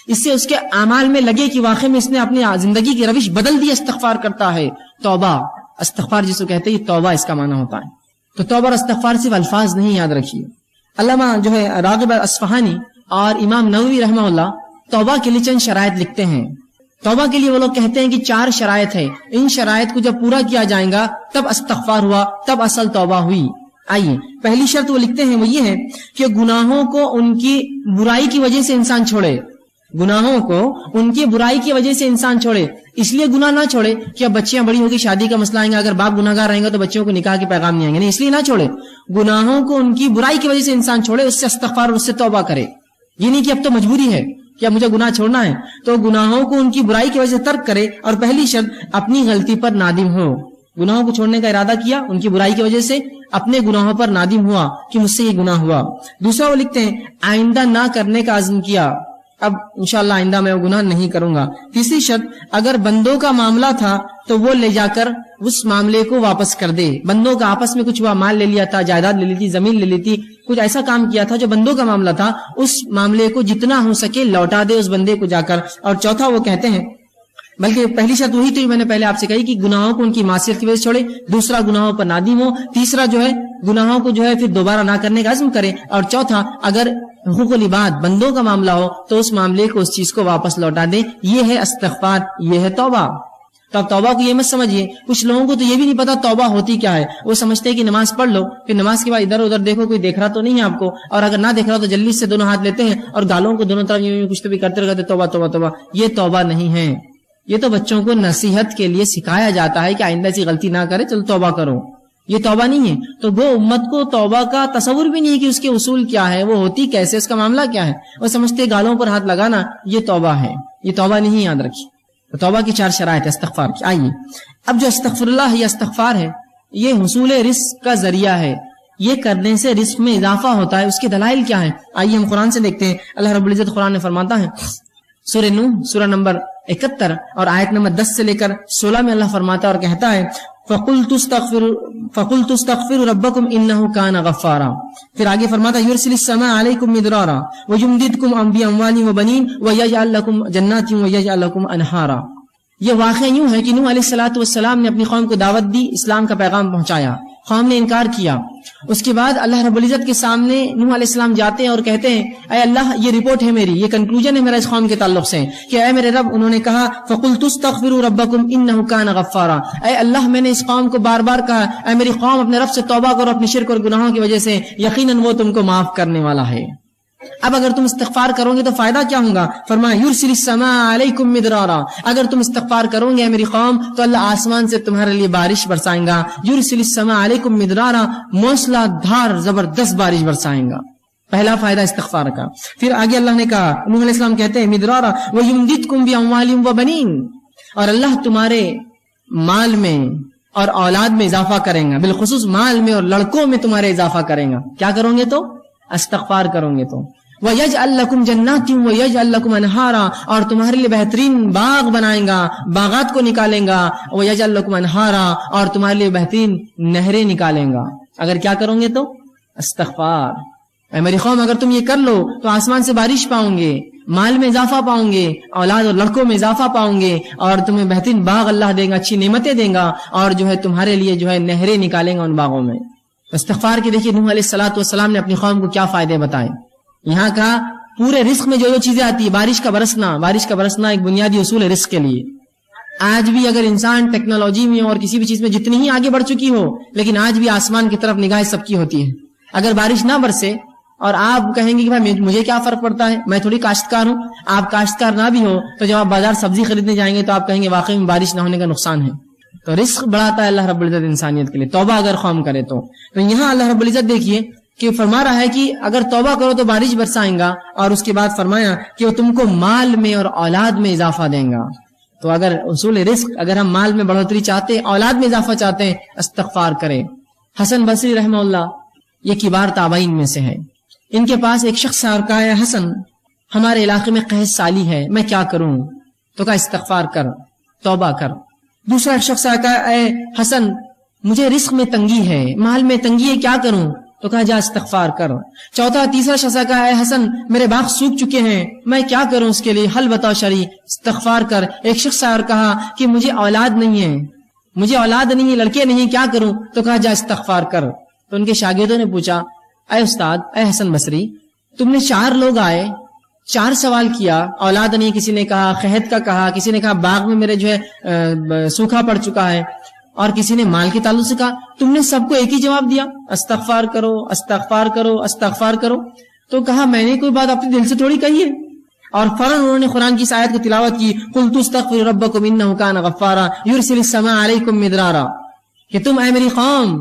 اس سے اس کے اعمال میں لگے کہ واقعی میں اس نے اپنی زندگی کی روش بدل دی, استغفار کرتا ہے. توبہ استغفار جس کو کہتے ہیں یہ توبہ اس کا معنی ہوتا ہے. تو توبہ اور استغفار صرف الفاظ نہیں, یاد رکھیے. علامہ جو ہے راغب اصفہانی اور امام نووی رحمہ اللہ توبہ کے لیے چند شرائط لکھتے ہیں. توبہ کے لیے وہ لوگ کہتے ہیں کہ 4 شرائط ہے, ان شرائط کو جب پورا کیا جائے گا تب استغفار ہوا, تب اصل توبہ ہوئی. آئیے پہلی شرط وہ لکھتے ہیں, وہ یہ ہے کہ گناہوں کو ان کی برائی کی وجہ سے انسان چھوڑے. گناہوں کو ان کی برائی کی وجہ سے انسان چھوڑے. اس لیے گناہ نہ چھوڑے کہ اب بچیاں بڑی ہوگی, شادی کا مسئلہ آئیں گا, اگر باپ گناہ گار رہیں گے تو بچوں کو نکاح کے پیغام نہیں آئیں گے, نہیں, اس لیے نہ چھوڑے. گناہوں کو ان کی برائی کی وجہ سے انسان چھوڑے, اس سے استغفار اور اس سے توبہ کرے. یہ نہیں کہ اب تو مجبوری ہے کہ اب مجھے گناہ چھوڑنا ہے, تو گناہوں کو ان کی برائی کی وجہ سے ترک کرے. اور پہلی شرط اپنی غلطی پر نادم ہو. گناہوں کو چھوڑنے کا ارادہ کیا, ان کی برائی کی وجہ سے اپنے گناہوں پر نادم ہوا کہ مجھ سے یہ گناہ ہوا. دوسرا وہ لکھتے ہیں آئندہ نہ کرنے کا عزم کیا, اب انشاءاللہ آئندہ میں وہ گناہ نہیں کروں گا. تیسری شرط اگر بندوں کا معاملہ تھا تو وہ لے جا کر اس معاملے کو واپس کر دے. بندوں کا آپس میں کچھ ہوا, مال لے لیا تھا, جائیداد لے لی تھی, زمین لے لی تھی, کچھ ایسا کام کیا تھا جو بندوں کا معاملہ تھا, اس معاملے کو جتنا ہو سکے لوٹا دے اس بندے کو جا کر. اور چوتھا وہ کہتے ہیں, بلکہ پہلی شرط وہی تو میں نے پہلے آپ سے کہی کہ گناہوں کو ان کی معصیت کی وجہ سے چھوڑے, دوسرا گناہوں پر نادم ہو, تیسرا جو ہے گناہوں کو جو ہے پھر دوبارہ نہ کرنے کا عزم کرے, اور چوتھا اگر حقوق العباد بندوں کا معاملہ ہو تو اس معاملے کو, اس چیز کو واپس لوٹا دے. یہ ہے استغفار, یہ ہے توبہ. تو اب توبہ کو یہ مت سمجھیے, کچھ لوگوں کو تو یہ بھی نہیں پتا توبہ ہوتی کیا ہے. وہ سمجھتے ہیں کہ نماز پڑھ لو, پھر نماز کے بعد ادھر ادھر دیکھو کوئی دیکھ رہا تو نہیں ہے آپ کو, اور اگر نہ دیکھ رہا تو جلدی سے دونوں ہاتھ لیتے ہیں اور گالوں کو دونوں طرف کچھ تو بھی کرتے رہتے, توبہ توبہ توبہ. یہ توبہ نہیں ہے. یہ تو بچوں کو نصیحت کے لیے سکھایا جاتا ہے کہ آئندہ ایسی غلطی نہ کرے, چلو توبہ کرو. یہ توبہ نہیں ہے. تو وہ امت کو توبہ کا تصور بھی نہیں ہے کہ اس کے اصول کیا ہے, وہ ہوتی کیسے, اس کا معاملہ کیا ہے. وہ سمجھتے گالوں پر ہاتھ لگانا یہ توبہ ہے. یہ توبہ نہیں, یاد رکھیے. تو توبہ کی 4 شرائط استغفار کی. آئیے اب جو استغفر اللہ یا استغفار ہے, یہ حصول رزق کا ذریعہ ہے. یہ کرنے سے رزق میں اضافہ ہوتا ہے، اس کے دلائل کیا ہیں؟ آئیے ہم قرآن سے دیکھتے ہیں۔ اللہ رب العزت قرآن میں فرماتا ہے، سورہ نوح سورہ نمبر 71 اور آیت نمبر 10 سے لے کر 16 میں اللہ فرماتا ہے اور کہتا ہے فَقُلْتُ اسْتَغْفِرُوا رَبَّكُمْ إِنَّهُ كَانَ غَفَّارًا۔ پھر آگے فرماتا ہے يُرْسِلِ السَّمَاءَ عَلَيْكُمْ مِدْرَارًا وَيُمْدِدْكُمْ بِأَمْوَالٍ وَبَنِينَ وَيَجْعَلْ لَكُمْ جَنَّاتٍ وَيَجْعَلْ لَكُمْ أَنْهَارًا۔ یہ واقعہ یوں ہے کہ نوح علیہ الصلوۃ والسلام نے اپنی قوم کو دعوت دی، اسلام کا پیغام پہنچایا، قوم نے انکار کیا۔ اس کے بعد اللہ رب العزت کے سامنے نوح علیہ السلام جاتے ہیں اور کہتے ہیں، اے اللہ یہ رپورٹ ہے میری، یہ کنکلوژن ہے میرا اس قوم کے تعلق سے کہ اے میرے رب، انہوں نے کہا فَقُلْتُ اسْتَغْفِرُوا رَبَّكُمْ إِنَّهُ كَانَ غَفَّارًا، اے اللہ میں نے اس قوم کو بار بار کہا، اے میری قوم اپنے رب سے توبہ کرو اپنے شرک اور گناہوں کی وجہ سے، یقیناً وہ تم کو معاف کرنے والا ہے۔ اب اگر تم استغفار کرو گے تو فائدہ کیا ہوگا؟ فرمایا یرسل السماء علیکم مدرارا، اگر تم استغفار کرو گے میری قوم تو اللہ آسمان سے تمہارے لیے بارش برسائیں گا۔ یرسل السماء علیکم مدرارا، موسلا دھار زبردست بارش برسائیں گا۔ پہلا فائدہ استغفار کا۔ پھر آگے اللہ نے کہا، نوح علیہ السلام کہتے ہیں مدرارا وَيُمْدِدْكُمْ بِأَمْوَالٍ وَبَنِينَ، اور اللہ تمہارے مال میں اور اولاد میں اضافہ کریں گا، بالخصوص مال میں اور لڑکوں میں تمہارے اضافہ کریں گا۔ کیا کرو گے تو؟ استغفار کرو گے تو۔ وَيَجْعَلْ لَكُمْ جَنَّاتٍ وَيَجْعَلْ لَكُمْ أَنْهَارًا، اور تمہارے لیے بہترین باغ بنائیں گا، باغات کو نکالیں گا۔ وَيَجْعَلْ لَكُمْ أَنْهَارًا، اور تمہارے لیے بہترین نہریں نکالیں گا۔ اگر کیا کرو گے تو؟ استغفار۔ اے میری قوم اگر تم یہ کر لو تو آسمان سے بارش پاؤ گے، مال میں اضافہ پاؤ گے، اولاد اور لڑکوں میں اضافہ پاؤ گے، اور تمہیں بہترین باغ اللہ دے گا، اچھی نعمتیں دے گا، اور جو ہے تمہارے لیے جو ہے نہریں نکالیں گا ان باغوں میں۔ استغفار کے دیکھیے نوح علیہ الصلوۃ والسلام نے اپنی قوم کو کیا فائدے بتائے۔ یہاں کا پورے رزق میں جو چیزیں آتی ہے، بارش کا برسنا ایک بنیادی اصول ہے رزق کے لیے۔ آج بھی اگر انسان ٹیکنالوجی میں اور کسی بھی چیز میں جتنی ہی آگے بڑھ چکی ہو، لیکن آج بھی آسمان کی طرف نگاہ سب کی ہوتی ہے۔ اگر بارش نہ برسے اور آپ کہیں گے کہ بھائی مجھے کیا فرق پڑتا ہے، میں تھوڑی کاشتکار ہوں، آپ کاشتکار نہ بھی ہو تو جب آپ بازار سبزی خریدنے جائیں گے تو آپ کہیں گے واقعی میں بارش نہ ہونے کا نقصان ہے۔ تو رزق بڑھاتا ہے اللہ رب العزت انسانیت کے لیے، توبہ اگر قوم کرے تو یہاں اللہ رب العزت دیکھیے کہ فرما رہا ہے کہ اگر توبہ کرو تو بارش برسائیں گا، اور اس کے بعد فرمایا کہ وہ تم کو مال میں اور اولاد میں اضافہ دیں گا۔ تو اگر اصول رزق، اگر ہم مال میں بڑھوتری چاہتے ہیں، اولاد میں اضافہ چاہتے ہیں، استغفار کریں۔ حسن بصری رحمہ اللہ یہ کبار تابعین میں سے ہے، ان کے پاس ایک شخص آ کہا ہے حسن ہمارے علاقے میں قحط سالی ہے، میں کیا کروں؟ تو کہا استغفار کر، توبہ کر۔ دوسرا ایک شخص آ کہا اے حسن مجھے رزق میں تنگی ہے، مال میں تنگی ہے، کیا کروں؟ تو کہا جا استغفار کر۔ چوتھا تیسرا شخص کہا اے حسن میرے باغ سوکھ چکے ہیں، میں کیا کروں اس کے لیے، حل بتاؤ شرعی، استغفار کر۔ ایک شخص اور کہا کہ مجھے اولاد نہیں ہے، لڑکے نہیں ہیں، کیا کروں؟ تو کہا جا استغفار کر۔ تو ان کے شاگردوں نے پوچھا اے استاد، اے حسن بصری، تم نے 4 لوگ آئے، 4 سوال کیا، اولاد نہیں، کسی نے کہا قحط کا کہا، کسی نے کہا باغ میں میرے جو ہے سوکھا پڑ چکا ہے، اور کسی نے مال کے تعلق سے کہا، تم نے سب کو ایک ہی جواب دیا، استغفار کرو، استغفار کرو، استغفار کرو۔ تو کہا میں نے کوئی بات اپنے دل سے تھوڑی کہی ہے، اور فوراً انہوں نے قرآن کی اس آیت کو تلاوت کی، قُلْتُ اسْتَغْفِرُوا رَبَّكُمْ إِنَّهُ كَانَ غَفَّارًا يُرْسِلِ السَّمَاءَ عَلَيْكُمْ مِدْرَارًا، کہ تم اے میری قوم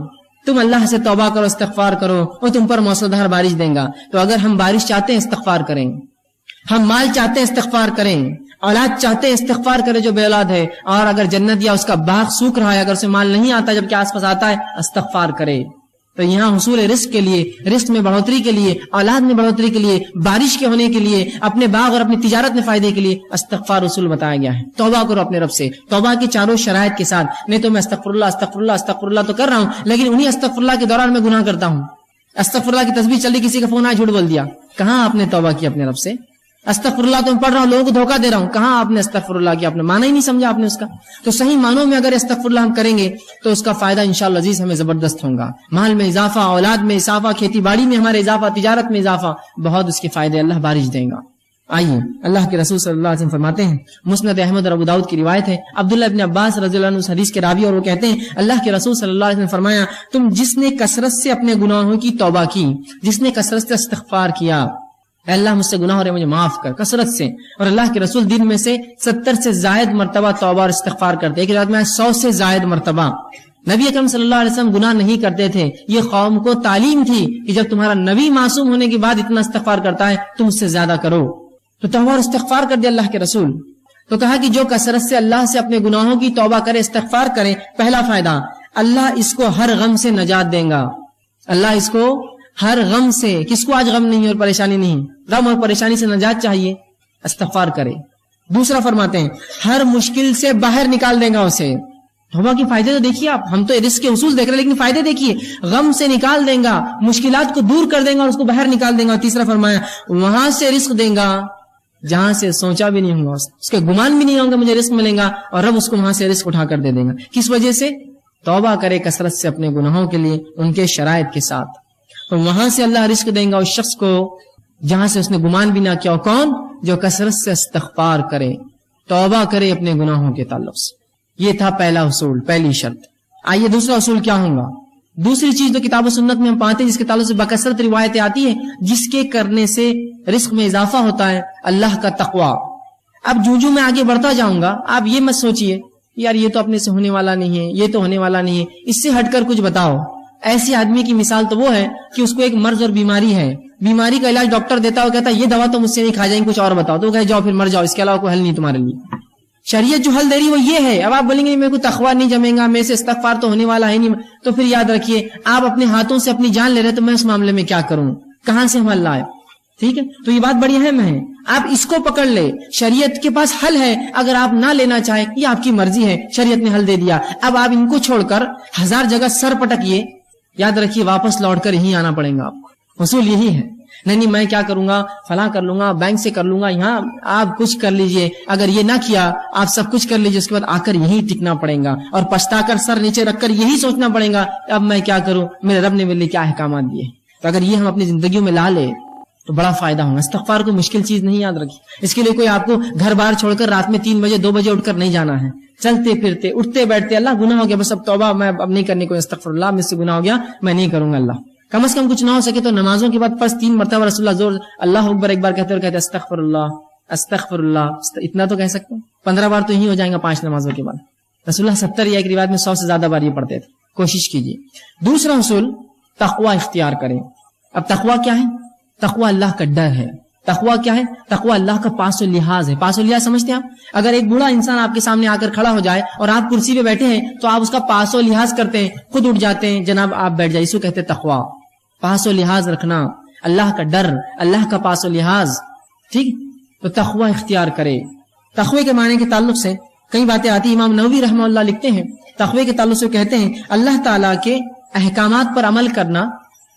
تم اللہ سے توبہ کرو، استغفار کرو، وہ تم پر موسلادھار بارش دیں گا۔ تو اگر ہم بارش چاہتے ہیں استغفار کریں، ہم مال چاہتے ہیں استغفار کریں، اولاد چاہتے ہیں استغفار کرے جو بے اولاد ہے، اور اگر جنت یا اس کا باغ سوکھ رہا ہے، اگر اسے مال نہیں آتا جبکہ آس پاس آتا ہے، استغفار کرے۔ تو یہاں حصول رزق کے لیے، رزق میں بڑھوتری کے لیے، اولاد میں بڑھوتری کے لیے، بارش کے ہونے کے لیے، اپنے باغ اور اپنی تجارت میں فائدے کے لیے استغفار اصول بتایا گیا ہے۔ توبہ کرو اپنے رب سے، توبہ کی چاروں شرائط کے ساتھ۔ نہیں تو میں استغفر اللہ استغفر اللہ استغفر اللہ تو کر رہا ہوں، لیکن انہی استغفر اللہ کے دوران میں گناہ کرتا ہوں۔ استغفر اللہ کی تسبیح چل رہی، کسی کا فون آیا، جھوٹ بول دیا، کہاں آپ نے توبہ کی اپنے رب سے؟ استغفر اللہ تو میں پڑھ رہا ہوں، لوگوں کو دھوکہ دے رہا ہوں، کہاں آپ نے استغفر اللہ کیا؟ آپ نے معنی ہی نہیں سمجھا آپ نے اس کا۔ تو صحیح معنوں میں اگر استغفر اللہ ہم کریں گے تو اس کا فائدہ انشاءاللہ عزیز ہمیں زبردست ہوگا، مال میں اضافہ، اولاد میں اضافہ، کھیتی باڑی میں ہمارے اضافہ، تجارت میں اضافہ، بہت اس کے فائدے اللہ بارش دے گا۔ آئیے اللہ کے رسول صلی اللہ علیہ وسلم فرماتے ہیں، مسند احمد اور ابو داؤد کی روایت ہے، عبداللہ ابن عباس رضی اللہ عنہ اس حدیث کے راوی، اور وہ کہتے ہیں اللہ کے رسول صلی اللہ علیہ وسلم فرمایا، تم جس نے کثرت سے اپنے گناہوں کی توبہ کی، جس نے کثرت سے استغفار کیا، اے اللہ مجھ سے گناہ ہو رہے مجھے معاف کر، کثرت سے۔ اور اللہ کے رسول دن میں سے 70 سے زائد مرتبہ توبہ اور استغفار کرتے، ایک رات میں 100 سے زائد مرتبہ۔ نبی اکرم صلی اللہ علیہ وسلم گناہ نہیں کرتے تھے، یہ قوم کو تعلیم تھی کہ جب تمہارا نبی معصوم ہونے کے بعد اتنا استغفار کرتا ہے تم اس سے زیادہ کرو۔ تو توبہ اور استغفار کر دیا اللہ کے رسول۔ تو کہا کہ جو کثرت سے اللہ سے اپنے گناہوں کی توبہ کرے، استغفار کرے، پہلا فائدہ اللہ اس کو ہر غم سے نجات دیں گا۔ اللہ اس کو ہر غم سے، کس کو آج غم نہیں اور پریشانی نہیں، غم اور پریشانی سے نجات چاہیے، استغفار کرے۔ دوسرا فرماتے ہیں ہر مشکل سے باہر نکال دے گا اسے۔ توبہ کے فائدے تو دیکھیے آپ، ہم تو رزق کے اصول دیکھ رہے ہیں لیکن فائدے دیکھیے، غم سے نکال دیں گا، مشکلات کو دور کر دیں گا اور اس کو باہر نکال دیں گا۔ تیسرا فرمایا وہاں سے رزق دیں گا جہاں سے سوچا بھی نہیں ہوگا، اس کے گمان بھی نہیں ہوگا مجھے رزق ملے گا، اور رب اس کو وہاں سے رزق اٹھا کر دے دیں گا۔ کس وجہ سے؟ توبہ کرے کثرت سے اپنے گناہوں کے لیے، ان کے شرائط کے ساتھ، تو وہاں سے اللہ رزق دیں گا اس شخص کو جہاں سے اس نے گمان بھی نہ کیا۔ کون؟ جو کثرت سے استغفار کرے، توبہ کرے اپنے گناہوں کے تعلق سے۔ یہ تھا پہلا اصول، پہلی شرط۔ آئیے دوسرا اصول کیا ہوگا؟ دوسری چیز جو کتاب و سنت میں ہم پاتے ہیں جس کے تعلق سے بکثرت روایتیں آتی ہیں، جس کے کرنے سے رزق میں اضافہ ہوتا ہے، اللہ کا تقوی۔ اب جو میں آگے بڑھتا جاؤں گا، آپ یہ مت سوچئے یار یہ تو اپنے سے ہونے والا نہیں ہے، یہ تو ہونے والا نہیں ہے، اس سے ہٹ کر کچھ بتاؤ۔ ایسے آدمی کی مثال تو وہ ہے کہ اس کو ایک مرض اور بیماری ہے، بیماری کا علاج ڈاکٹر دیتا ہے، وہ کہتا ہے یہ دوا تو مجھ سے نہیں کھا جائیں، کچھ اور بتاؤ، تو وہ کہے جاؤ پھر مر جاؤ، اس کے علاوہ کوئی حل نہیں تمہارے لیے۔ شریعت جو حل دے رہی وہ یہ ہے۔ اب آپ بولیں گے میرے کو تقویٰ نہیں جمے گا، میرے سے استغفار تو ہونے والا ہے نہیں، تو پھر یاد رکھیے آپ اپنے ہاتھوں سے اپنی جان لے رہے تو میں اس معاملے میں کیا کروں، کہاں سے ہم حل لائے؟ ٹھیک ہے، تو یہ بات بڑی اہم ہے، آپ اس کو پکڑ لے۔ شریعت کے پاس حل ہے، اگر آپ نہ لینا چاہیں یہ آپ کی مرضی ہے، شریعت نے حل دے دیا۔ اب آپ ان کو چھوڑ کر ہزار جگہ سر پٹکیے، یاد رکھیے واپس لوٹ کر یہیں آنا پڑے گا آپ کو۔ اصول یہی ہے، نہیں میں کیا کروں گا، فلاں کر لوں گا، بینک سے کر لوں گا، یہاں آپ کچھ کر لیجئے، اگر یہ نہ کیا آپ سب کچھ کر لیجئے، اس کے بعد آ کر یہی ٹکنا پڑے گا اور پچھتا کر سر نیچے رکھ کر یہی سوچنا پڑے گا اب میں کیا کروں، میرے رب نے میرے لیے کیا احکامات دیے۔ تو اگر یہ ہم اپنی زندگیوں میں لا لے تو بڑا فائدہ ہوگا۔ استغفار کو مشکل چیز نہیں، یاد رکھیے، اس کے لیے کوئی آپ کو گھر بار چھوڑ کر رات میں 3 بجے 2 بجے اٹھ کر نہیں جانا ہے، چلتے پھرتے اٹھتے بیٹھتے اللہ گناہ ہو گیا بس اب توبہ، میں اب نہیں کرنے کو، استغفر اللہ مجھ سے گناہ ہو گیا میں نہیں کروں گا، اللہ کم از کم کچھ نہ ہو سکے تو نمازوں کے بعد بس 3 مرتبہ رسول اللہ زور اللہ اکبر ایک بار کہتے اور کہتے استغفر اللہ استغفر اللہ، اتنا تو کہہ سکتے ہیں، 15 بار تو یہی ہو جائیں گا 5 نمازوں کے بعد۔ رسول اللہ 70 یا ایک روایت میں 100 سے زیادہ بار یہ پڑھتے تھے، کوشش کیجیے۔ دوسرا اصول تقوی اختیار کریں۔ اب تقوی کیا ہے؟ تقوی اللہ کا ڈر ہے۔ تقوی کیا ہے؟ تقوی اللہ کا پاس و لحاظ ہے۔ پاس و لحاظ سمجھتے ہیں آپ؟ اگر ایک بوڑھا انسان آپ کے سامنے آ کر کھڑا ہو جائے اور آپ کرسی پہ بیٹھے ہیں تو آپ اس کا پاس و لحاظ کرتے ہیں، خود اٹھ جاتے ہیں، جناب آپ بیٹھ جائیں، اس کو کہتے ہیں تقوی۔ پاس و لحاظ رکھنا، اللہ کا ڈر، اللہ کا پاس و لحاظ، ٹھیک؟ تو تقوی اختیار کرے۔ تقوی کے معنی کے تعلق سے کئی باتیں آتی ہیں، امام نووی رحمہ اللہ لکھتے ہیں تقوی کے تعلق سے کہتے ہیں اللہ تعالیٰ کے احکامات پر عمل کرنا،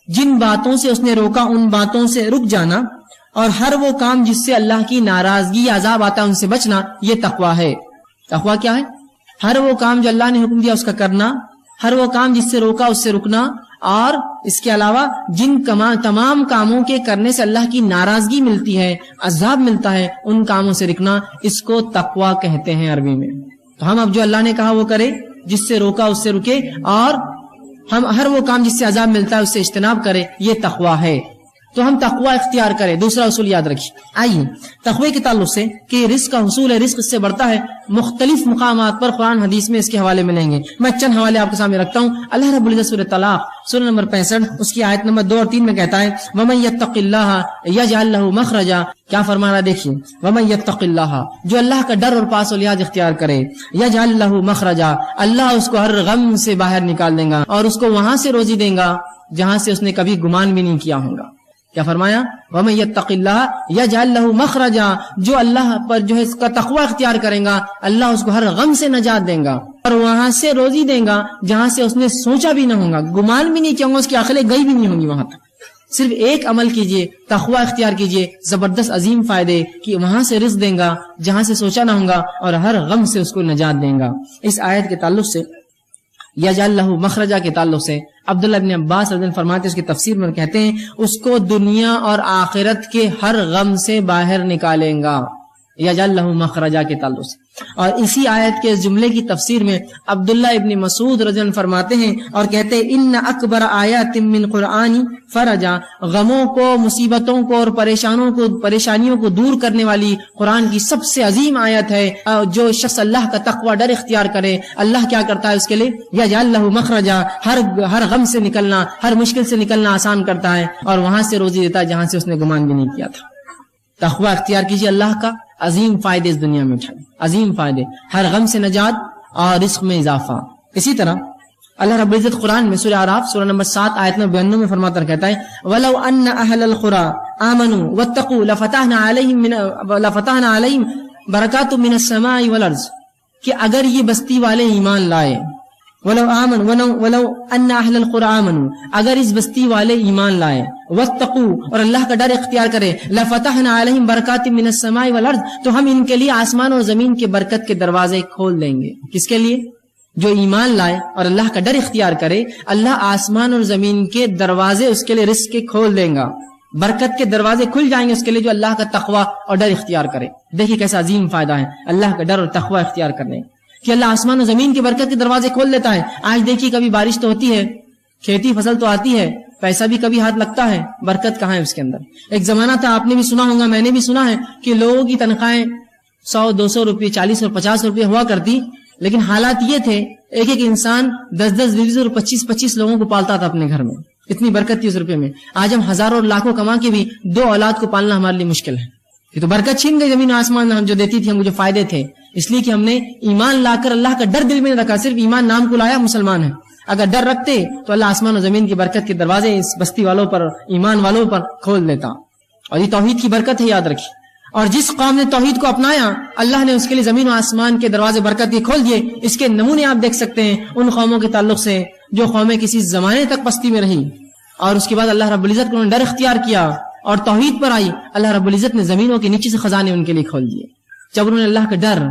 جن باتوں سے اس نے روکا ان باتوں سے رک جانا، اور ہر وہ کام جس سے اللہ کی ناراضگی یا عذاب آتا ہے ان سے بچنا، یہ تقوی ہے۔ تقوی کیا ہے؟ ہر وہ کام جو اللہ نے حکم دیا اس کا کرنا، ہر وہ کام جس سے روکا اس سے رکنا، اور اس کے علاوہ جن تمام کاموں کے کرنے سے اللہ کی ناراضگی ملتی ہے، عذاب ملتا ہے، ان کاموں سے رکنا، اس کو تقوی کہتے ہیں عربی میں۔ تو ہم اب جو اللہ نے کہا وہ کرے، جس سے روکا اس سے رکے، اور ہم ہر وہ کام جس سے عذاب ملتا ہے اس سے اجتناب کرے، یہ تقوی ہے۔ تو ہم تقوی اختیار کریں۔ دوسرا اصول یاد رکھیے۔ آئیے تقوی کے تعلق سے کہ رزق کا حصول ہے، رزق اس سے بڑھتا ہے، مختلف مقامات پر قرآن حدیث میں اس کے حوالے ملیں گے۔ میں چند حوالے آپ کے سامنے رکھتا ہوں۔ اللہ رب العزت سورۃ طلاق سورہ نمبر 65 اس کی آیت نمبر 2 اور 3 میں کہتا ہے وَمَن يَتَّقِ اللَّهَ يَجْعَل لَهُ مَخْرَجًا، کیا فرما رہا دیکھیے، وَمَن يَتَّقِ اللَّهَ، جو اللہ کا ڈر اور پاس و لحاظ اختیار کرے، يَجْعَل لَهُ مَخْرَجًا، اللہ اس کو ہر غم سے باہر نکال دے گا اور اس کو وہاں سے روزی دے گا جہاں سے اس نے کبھی گمان بھی نہیں کیا ہوگا۔ کیا فرمایا؟ وَمَن يَتَّقِ اللَّهَ يَجْعَل لَهُ مَخْرَجًا، جو اللہ پر جو ہے اس کا تقوی اختیار کرے گا اللہ اس کو ہر غم سے نجات دے گا اور وہاں سے روزی دے گا جہاں سے اس نے سوچا بھی نہ ہوگا، گمان بھی نہیں کیا ہوگا، اس کی عقلیں گئی بھی نہیں ہوں گی وہاں تک۔ صرف ایک عمل کیجئے، تقوی اختیار کیجئے، زبردست عظیم فائدے کہ وہاں سے رزق دیں گا جہاں سے سوچا نہ ہوگا اور ہر غم سے اس کو نجات دیں گا۔ اس آیت کے تعلق سے یجعل لہ مخرجا کے تعلق سے عبداللہ ابن عباس رضی اللہ عنہ فرماتے ہیں، اس کی تفسیر میں کہتے ہیں اس کو دنیا اور آخرت کے ہر غم سے باہر نکالیں گا، یجعل لہ مخرجا کے تعلق سے۔ اور اسی آیت کے جملے کی تفسیر میں عبداللہ ابن مسعود رضی اللہ عنہ فرماتے ہیں اور کہتے ہیں ان اکبر آیات من قرآن فرجا، غموں کو، مصیبتوں کو اور پریشانیوں کو دور کرنے والی قرآن کی سب سے عظیم آیت ہے۔ جو شخص اللہ کا تقوی ڈر اختیار کرے اللہ کیا کرتا ہے اس کے لیے، یجعل لہ مخرجا، ہر غم سے نکلنا، ہر مشکل سے نکلنا آسان کرتا ہے اور وہاں سے روزی دیتا ہے جہاں سے اس نے گمان بھی نہیں کیا تھا۔ تقوی اختیار کیجیے، اللہ کا عظیم فائدے اس دنیا میں اٹھائیں، عظیم فائدے، ہر غم سے نجات اور رزق میں اضافہ۔ اسی طرح اللہ رب العزت قرآن میں سورہ اعراف سورہ نمبر 7 آیت نمبر 92 میں فرماتا کہتا ہے وَلَوْ أَنَّ أَهْلَ الْقُرَىٰ آمَنُوا وَاتَّقُوا لَفَتَحْنَا عَلَيْهِمْ بَرَكَاتٌ مِّنَ السَّمَاءِ وَالْأَرْضِ، کہ اگر یہ بستی والے ایمان لائے، وَلَوْ أَنَّ أَهْلَ الْقُرَىٰ آمَنُوا، اگر اس بستی والے ایمان لائے، وَاتَّقُوا، اور اللہ کا ڈر اختیار کرے، لَفَتَحْنَا عَلَيْهِمْ بَرَكَاتٍ مِّنَ السَّمَاءِ وَالْأَرْضِ، تو ہم ان کے لیے آسمان اور زمین کے برکت کے دروازے کھول دیں گے۔ کس کے لیے؟ جو ایمان لائے اور اللہ کا ڈر اختیار کرے، اللہ آسمان اور زمین کے دروازے اس کے لیے رزق کے کھول دیں گا، برکت کے دروازے کھل جائیں گے اس کے لیے جو اللہ کا تقوی اور ڈر اختیار کرے۔ دیکھیے کیسا عظیم فائدہ ہے اللہ کا ڈر اور تقوی اختیار کرنے کہ اللہ آسمان اور زمین کے برکت کے دروازے کھول دیتا ہے۔ آج دیکھیے کبھی بارش تو ہوتی ہے، کھیتی فصل تو آتی ہے، پیسہ بھی کبھی ہاتھ لگتا ہے، برکت کہاں ہے اس کے اندر؟ ایک زمانہ تھا، آپ نے بھی سنا ہوگا، میں نے بھی سنا ہے کہ لوگوں کی تنخواہیں 100-200 روپے، 40 اور 50 روپے ہوا کرتی، لیکن حالات یہ تھے ایک ایک انسان 10-10, 20 اور 25-25 لوگوں کو پالتا تھا اپنے گھر میں، اتنی برکت تھی اس روپے میں۔ آج ہم ہزاروں اور لاکھوں کما کے بھی 2 اولاد کو پالنا ہمارے لیے مشکل ہے۔ یہ تو برکت چھین گئی زمین و آسمان جو دیتی تھی ہم کو، جو فائدے تھے، اس لیے کہ ہم نے ایمان لا کر اللہ کا ڈر دل میں رکھا، صرف ایمان نام کو لایا، مسلمان ہے۔ اگر ڈر رکھتے تو اللہ آسمان و زمین کی برکت کے دروازے اس بستی والوں پر، ایمان والوں پر کھول دیتا۔ اور یہ توحید کی برکت ہے، یاد رکھیے۔ اور جس قوم نے توحید کو اپنایا، اللہ نے اس کے لیے زمین و آسمان کے دروازے برکت کے کھول دیے۔ اس کے نمونے آپ دیکھ سکتے ہیں ان قوموں کے تعلق سے جو قومیں کسی زمانے تک پستی میں رہی، اور اس کے بعد اللہ رب العزت کو ڈر اختیار کیا اور توحید پر آئی، اللہ رب العزت نے زمینوں کے نیچے سے خزانے ان کے لیے کھول دیے۔ جب انہوں نے اللہ کا ڈر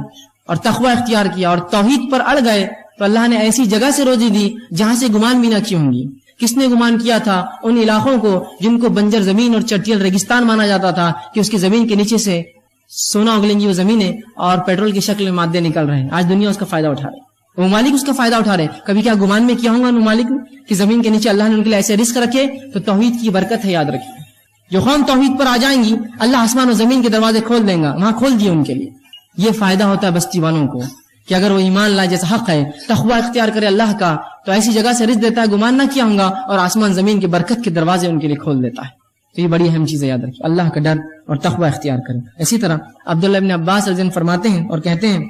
اور تقوی اختیار کیا اور توحید پر اڑ گئے تو اللہ نے ایسی جگہ سے روزی دی جہاں سے گمان بھی نہ کی ہوں گی۔ کس نے گمان کیا تھا؟ ان علاقوں کو جن کو بنجر زمین اور چٹیل ریگستان مانا جاتا تھا کہ اس کی زمین کے نیچے سے سونا اگلیں گی وہ زمینیں اور پیٹرول کی شکل میں مادے نکل رہے ہیں۔ آج دنیا اس کا فائدہ اٹھا رہے ہیں، ممالک اس کا فائدہ اٹھا رہے ہیں۔ کبھی کیا گمان میں کیا ہوں گا ممالک کہ زمین کے نیچے اللہ نے ان کے لیے ایسے رزق رکھے؟ تو توحید کی برکت ہے، یاد رکھیے۔ جو قوم توحید پر آ جائیں گی اللہ آسمان و زمین کے دروازے کھول دیں گا، وہاں کھول دیے ان کے لیے۔ یہ فائدہ ہوتا ہے بستی والوں کو کہ اگر وہ ایمان لائے، جیسا حق ہے، تقوی اختیار کرے اللہ کا، تو ایسی جگہ سے رزق دیتا ہے گمان نہ کیا ہوں گا، اور آسمان زمین کے برکت کے دروازے ان کے لیے کھول دیتا ہے۔ تو یہ بڑی اہم چیز ہے، یاد رکھیے، اللہ کا ڈر اور تقوی اختیار کریں۔ اسی طرح عبداللہ ابن عباس رضی اللہ عنہ فرماتے ہیں اور کہتے ہیں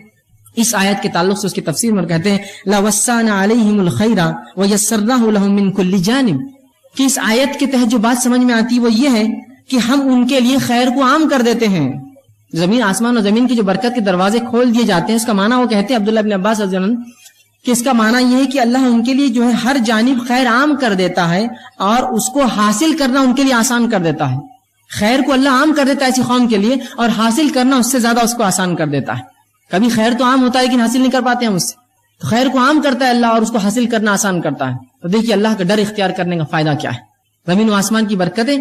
اس آیت کے تعلق سے، اس کی تفسیر میں کہتے ہیں لا وسعنا علیہم الخیر ویسرناہ لہم من کل جانب، کہ اس آیت کے تحت جو بات سمجھ میں آتی وہ یہ ہے کہ ہم ان کے لیے خیر کو عام کر دیتے ہیں۔ زمین آسمان اور زمین کی جو برکت کے دروازے کھول دیے جاتے ہیں، اس کا معنی وہ کہتے ہیں عبداللہ ابن عباس رضی اللہ عنہ کہ اس کا معنی یہ ہے کہ اللہ ان کے لیے جو ہے ہر جانب خیر عام کر دیتا ہے اور اس کو حاصل کرنا ان کے لیے آسان کر دیتا ہے۔ خیر کو اللہ عام کر دیتا ہے ایسی قوم کے لیے، اور حاصل کرنا اس سے زیادہ اس کو آسان کر دیتا ہے۔ کبھی خیر تو عام ہوتا ہے لیکن حاصل نہیں کر پاتے ہم اس سے، تو خیر کو عام کرتا ہے اللہ اور اس کو حاصل کرنا آسان کرتا ہے۔ تو دیکھیے اللہ کا ڈر اختیار کرنے کا فائدہ کیا ہے، زمین و آسمان کی برکتیں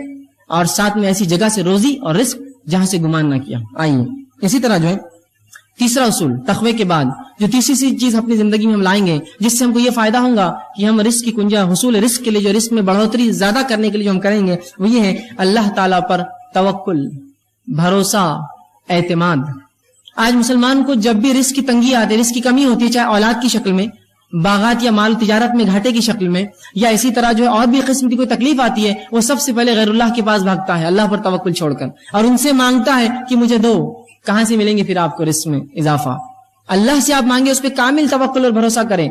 اور ساتھ میں ایسی جگہ سے روزی اور رزق جہاں سے گمان نہ کیا۔ آئیے اسی طرح جو ہے تیسرا اصول تقوی کے بعد جو تیسری چیز اپنی زندگی میں ہم لائیں گے جس سے ہم کو یہ فائدہ ہوگا کہ ہم رزق کی کنجا حصول رزق کے لیے، جو رزق میں بڑھوتری زیادہ کرنے کے لیے جو ہم کریں گے، وہ یہ ہے اللہ تعالیٰ پر توکل، بھروسہ، اعتماد۔ آج مسلمان کو جب بھی رزق کی تنگی آتی ہے، رزق کی کمی ہوتی ہے، چاہے اولاد کی شکل میں، باغات یا مال تجارت میں گھاٹے کی شکل میں، یا اسی طرح جو ہے اور بھی قسم کی کوئی تکلیف آتی ہے، وہ سب سے پہلے غیر اللہ کے پاس بھاگتا ہے، اللہ پر توکل چھوڑ کر، اور ان سے مانگتا ہے کہ مجھے دو۔ کہاں سے ملیں گے پھر آپ کو رزق میں اضافہ؟ اللہ سے آپ مانگے، اس پہ کامل توکل اور بھروسہ کریں۔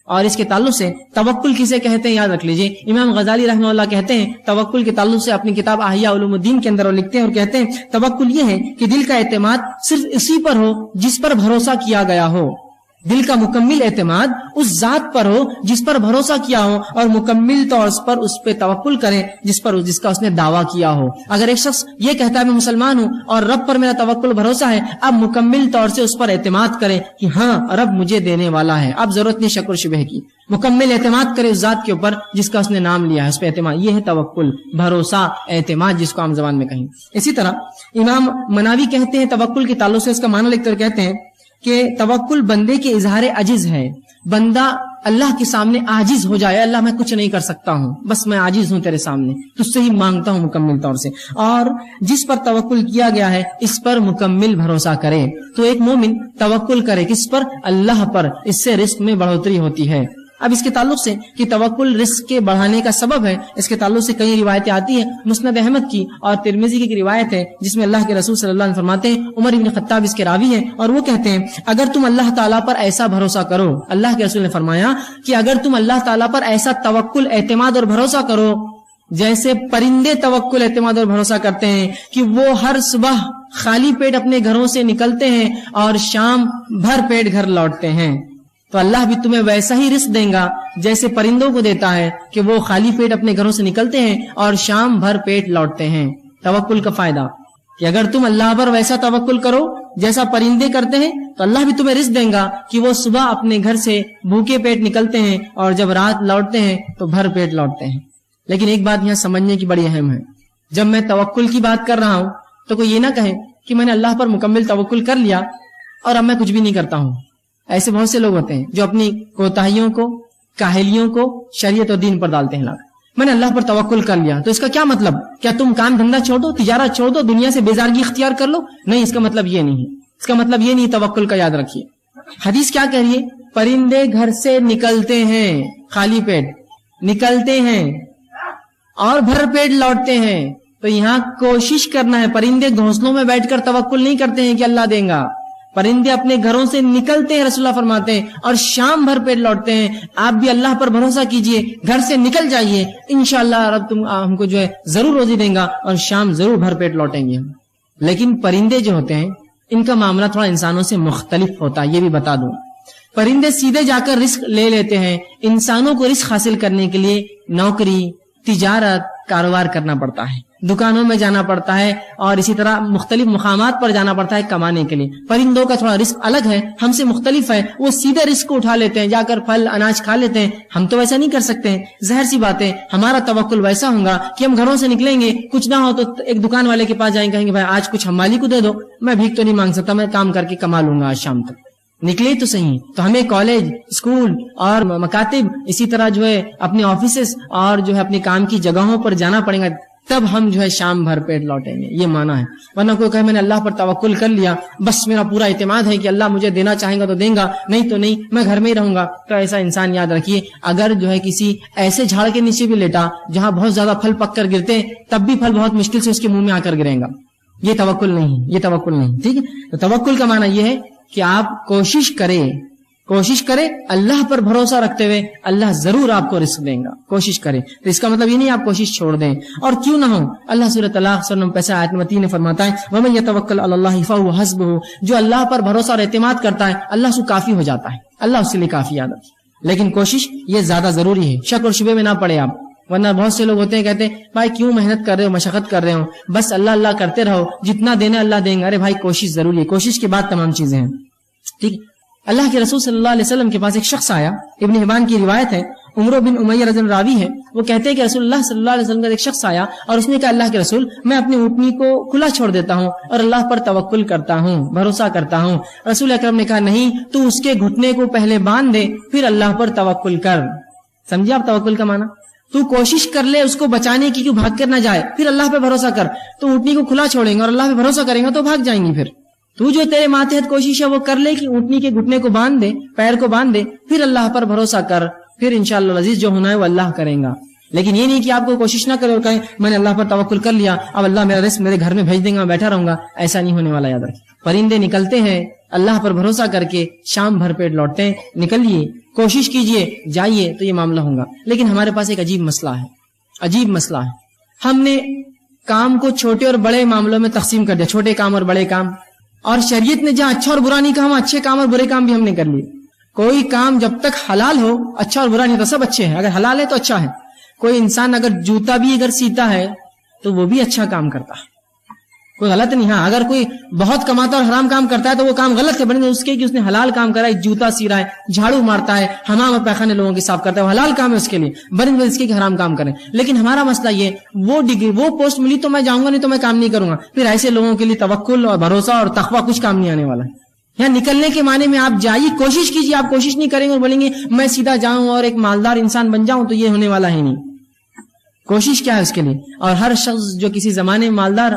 اور اس کے تعلق سے توکل کسے کہتے ہیں یاد رکھ لیجئے، امام غزالی رحمہ اللہ کہتے ہیں توکل کے تعلق سے اپنی کتاب احیاء علوم الدین کے اندر وہ لکھتے ہیں اور کہتے ہیں توکل یہ ہے کہ دل کا اعتماد صرف اسی پر ہو جس پر بھروسہ کیا گیا ہو، دل کا مکمل اعتماد اس ذات پر ہو جس پر بھروسہ کیا ہو، اور مکمل طور پر اس پہ توکل کرے جس کا اس نے دعویٰ کیا ہو۔ اگر ایک شخص یہ کہتا ہے میں مسلمان ہوں اور رب پر میرا توکل بھروسہ ہے، اب مکمل طور سے اس پر اعتماد کرے کہ ہاں رب مجھے دینے والا ہے، اب ضرورت نہیں شک و شبہ کی، مکمل اعتماد کرے اس ذات کے اوپر جس کا اس نے نام لیا ہے، اس پہ اعتماد۔ یہ ہے توکل، بھروسہ، اعتماد، جس کو عام زبان میں کہیں۔ اسی طرح امام مناوی کہتے ہیں توکل کے تعلق سے اس کا معنی لکھ کر کہتے ہیں کہ توکل بندے کے اظہار عجز ہے، بندہ اللہ کے سامنے عاجز ہو جائے، اللہ میں کچھ نہیں کر سکتا ہوں، بس میں عاجز ہوں تیرے سامنے، تجھ سے ہی مانگتا ہوں مکمل طور سے، اور جس پر توکل کیا گیا ہے اس پر مکمل بھروسہ کرے۔ تو ایک مومن توکل کرے کس پر؟ اللہ پر، اس سے رزق میں بڑھوتری ہوتی ہے۔ اب اس کے تعلق سے کہ توکل رزق کے بڑھانے کا سبب ہے، اس کے تعلق سے کئی روایتیں آتی ہیں، مسند احمد کی اور ترمذی کی روایت ہے جس میں اللہ کے رسول صلی اللہ علیہ وسلم فرماتے ہیں، عمر بن خطاب اس کے راوی ہیں، اور وہ کہتے ہیں اگر تم اللہ تعالیٰ پر ایسا بھروسہ کرو، اللہ کے رسول نے فرمایا کہ اگر تم اللہ تعالیٰ پر ایسا توکل، اعتماد اور بھروسہ کرو جیسے پرندے توکل، اعتماد اور بھروسہ کرتے ہیں کہ وہ ہر صبح خالی پیٹ اپنے گھروں سے نکلتے ہیں اور شام بھر پیٹ گھر لوٹتے ہیں، تو اللہ بھی تمہیں ویسا ہی رزق دے گا جیسے پرندوں کو دیتا ہے کہ وہ خالی پیٹ اپنے گھروں سے نکلتے ہیں اور شام بھر پیٹ لوٹتے ہیں۔ توکل کا فائدہ کہ اگر تم اللہ پر ویسا توکل کرو جیسا پرندے کرتے ہیں تو اللہ بھی تمہیں رزق دے گا کہ وہ صبح اپنے گھر سے بھوکے پیٹ نکلتے ہیں اور جب رات لوٹتے ہیں تو بھر پیٹ لوٹتے ہیں۔ لیکن ایک بات یہاں سمجھنے کی بڑی اہم ہے، جب میں توکل کی بات کر رہا ہوں تو کوئی یہ نہ کہے کہ میں نے اللہ پر مکمل توکل کر لیا اور اب میں کچھ بھی نہیں کرتا ہوں۔ ایسے بہت سے لوگ ہوتے ہیں جو اپنی کوتاہیوں کو، کاہلیوں کو شریعت اور دین پر ڈالتے ہیں۔ میں نے اللہ پر توکل کر لیا تو اس کا کیا مطلب؟ کیا تم کام دھندا چھوڑ دو، تجارت چھوڑ دو، دنیا سے بیزارگی اختیار کر لو؟ نہیں، اس کا مطلب یہ نہیں ہے، اس کا مطلب یہ نہیں، توکل کا یاد رکھیے۔ حدیث کیا کہہ رہی ہے؟ پرندے گھر سے نکلتے ہیں خالی پیٹ، نکلتے ہیں اور بھر پیٹ لوٹتے ہیں، تو یہاں کوشش کرنا ہے۔ پرندے گھونسلوں میں بیٹھ کر توکل نہیں کرتے ہیں کہ اللہ دے گا، پرندے اپنے گھروں سے نکلتے ہیں، رسول اللہ فرماتے ہیں، اور شام بھر پیٹ لوٹتے ہیں۔ آپ بھی اللہ پر بھروسہ کیجئے، گھر سے نکل جائیے، انشاءاللہ رب تم ہم کو جو ہے ضرور روزی دیں گا اور شام ضرور بھر پیٹ لوٹیں گے۔ لیکن پرندے جو ہوتے ہیں ان کا معاملہ تھوڑا انسانوں سے مختلف ہوتا ہے، یہ بھی بتا دوں۔ پرندے سیدھے جا کر رزق لے لیتے ہیں، انسانوں کو رزق حاصل کرنے کے لیے نوکری، تجارت، کاروبار کرنا پڑتا ہے، دکانوں میں جانا پڑتا ہے اور اسی طرح مختلف مقامات پر جانا پڑتا ہے کمانے کے لیے۔ پرندوں کا تھوڑا رزق الگ ہے، ہم سے مختلف ہے، وہ سیدھے رزق کو اٹھا لیتے ہیں، جا کر پھل اناج کھا لیتے ہیں۔ ہم تو ویسا نہیں کر سکتے ہیں، ظاہر سی بات ہے۔ ہمارا توکل ویسا ہوگا کہ ہم گھروں سے نکلیں گے، کچھ نہ ہو تو ایک دکان والے کے پاس جائیں گے، کہیں گے بھائی آج کچھ ہم مالی کو دے دو، میں بھیک تو نہیں مانگ سکتا، میں کام کر کے کما لوں گا آج شام تک۔ نکلے تو صحیح، تو ہمیں کالج، اسکول اور مکاتب، اسی طرح جو ہے اپنے آفیسز اور جو ہے اپنے کام کی جگہوں پر جانا پڑے گا، تب ہم جو ہے شام بھر پیٹ لوٹیں گے، یہ مانا ہے۔ ورنہ کوئی کہے میں نے اللہ پر توکل کر لیا، بس میرا پورا اعتماد ہے کہ اللہ مجھے دینا چاہیں گا تو دیں گا، نہیں تو نہیں، میں گھر میں ہی رہوں گا، تو ایسا انسان یاد رکھیے اگر جو ہے کسی ایسے جھاڑ کے نیچے بھی لیٹا جہاں بہت زیادہ پھل پک کر گرتے ہیں تب بھی پھل بہت مشکل سے اس کے منہ میں آ کر گرے گا، یہ توکل نہیں، یہ توکل نہیں، ٹھیک ہے۔ تو توکل کا معنی یہ ہے کہ آپ کوشش کریں اللہ پر بھروسہ رکھتے ہوئے، اللہ ضرور آپ کو رزق دیں گا، کوشش کریں۔ تو اس کا مطلب یہ نہیں آپ کوشش چھوڑ دیں، اور کیوں نہ ہو، اللہ سورۃ طلاق سورہ نمبر 5 آیت نمبر 3 نے فرماتا ہے وَمَن يَتَوَكَّلْ عَلَى اللَّهِ فَهُوَ حَسْبُهُ، جو اللہ پر بھروسہ اور اعتماد کرتا ہے اللہ اس کو کافی ہو جاتا ہے، اللہ اس کے لیے کافی یاد رکھے۔ لیکن کوشش یہ زیادہ ضروری ہے، شک اور شبے میں نہ پڑے آپ، ورنہ بہت سے لوگ ہوتے ہیں کہتے ہیں بھائی کیوں محنت کر رہے ہو، مشقت کر رہے ہو، بس اللہ اللہ کرتے رہو، جتنا دینا اللہ دیں گے۔ ارے بھائی کوشش ضروری ہے، کوشش کے بعد تمام چیزیں ہیں، ٹھیک۔ اللہ کے رسول صلی اللہ علیہ وسلم کے پاس ایک شخص آیا، ابن حبان کی روایت ہے، عمر بن امیہ رضی اللہ عنہ راوی ہے، وہ کہتے ہیں کہ رسول اللہ صلی اللہ علیہ وسلم کا ایک شخص آیا اور اس نے کہا اللہ کے رسول میں اپنی اونٹنی کو کھلا چھوڑ دیتا ہوں اور اللہ پر توکل کرتا ہوں، بھروسہ کرتا ہوں۔ رسول اکرم نے کہا نہیں، تو اس کے گھٹنے کو پہلے باندھ دے پھر اللہ پر توکل کر۔ سمجھے آپ توکل کا معنی؟ تو کوشش کر لے اس کو بچانے کی، کیوں بھاگ کر نہ جائے، پھر اللہ پہ بھروسہ کر۔ تو اونٹنی کو کھلا چھوڑیں گے اور اللہ پہ بھروسہ کریں گے تو بھاگ جائیں گی، پھر تو جو تیرے ماتحت کوشش ہے وہ کر لے کہ اونٹنی کے گھٹنے کو باندھ دے، پیر کو باندھ دے، پھر اللہ پر بھروسہ کر، پھر انشاءاللہ العزیز جو ہونا ہے وہ اللہ کرے گا۔ لیکن یہ نہیں کہ آپ کو کوشش نہ کرے اور کہیں میں نے اللہ پر توکل کر لیا، اب اللہ میرا رزق میرے گھر میں بھیج دیں گا، میں بیٹھا رہوں گا، ایسا نہیں ہونے والا، یاد رکھیں۔ پرندے نکلتے ہیں اللہ پر بھروسہ کر کے، شام بھر پیٹ لوٹتے ہیں، نکلیے، کوشش کیجئے، جائیے تو یہ معاملہ ہوگا۔ لیکن ہمارے پاس ایک عجیب مسئلہ ہے، ہم نے کام کو چھوٹے اور بڑے معاملوں میں تقسیم کر دیا، چھوٹے کام اور بڑے کام، اور شریعت نے جہاں اچھا اور برا نہیں کہا وہاں اچھے کام اور برے کام بھی ہم نے کر لیے۔ کوئی کام جب تک حلال ہو اچھا اور برا نہیں، تو سب اچھے ہیں، اگر حلال ہے تو اچھا ہے۔ کوئی انسان اگر جوتا بھی اگر سیتا ہے تو وہ بھی اچھا کام کرتا ہے، کوئی غلط نہیں۔ ہاں اگر کوئی بہت کماتا اور حرام کام کرتا ہے تو وہ کام غلط ہے، بلکہ اس کے کہ اس نے حلال کام کرا ہے، جوتا سی رہا ہے، جھاڑو مارتا ہے، حمام اور پیخانے لوگوں کے صاف کرتا ہے، وہ حلال کام ہے اس کے لیے، بلکہ اس کے کہ حرام کام کریں۔ لیکن ہمارا مسئلہ یہ، وہ ڈگری وہ پوسٹ ملی تو میں جاؤں گا، نہیں تو میں کام نہیں کروں گا۔ پھر ایسے لوگوں کے لیے توکل اور بھروسہ اور تقویٰ کچھ کام نہیں آنے والا ہے۔ یہاں نکلنے کے معنی میں آپ جائیے، کوشش کیجیے۔ آپ کوشش نہیں کریں گے اور بولیں گے میں سیدھا جاؤں اور ایک مالدار انسان بن جاؤں، تو یہ ہونے والا ہے نہیں۔ کوشش کیا ہے اس کے لیے؟ اور ہر شخص جو کسی زمانے میں مالدار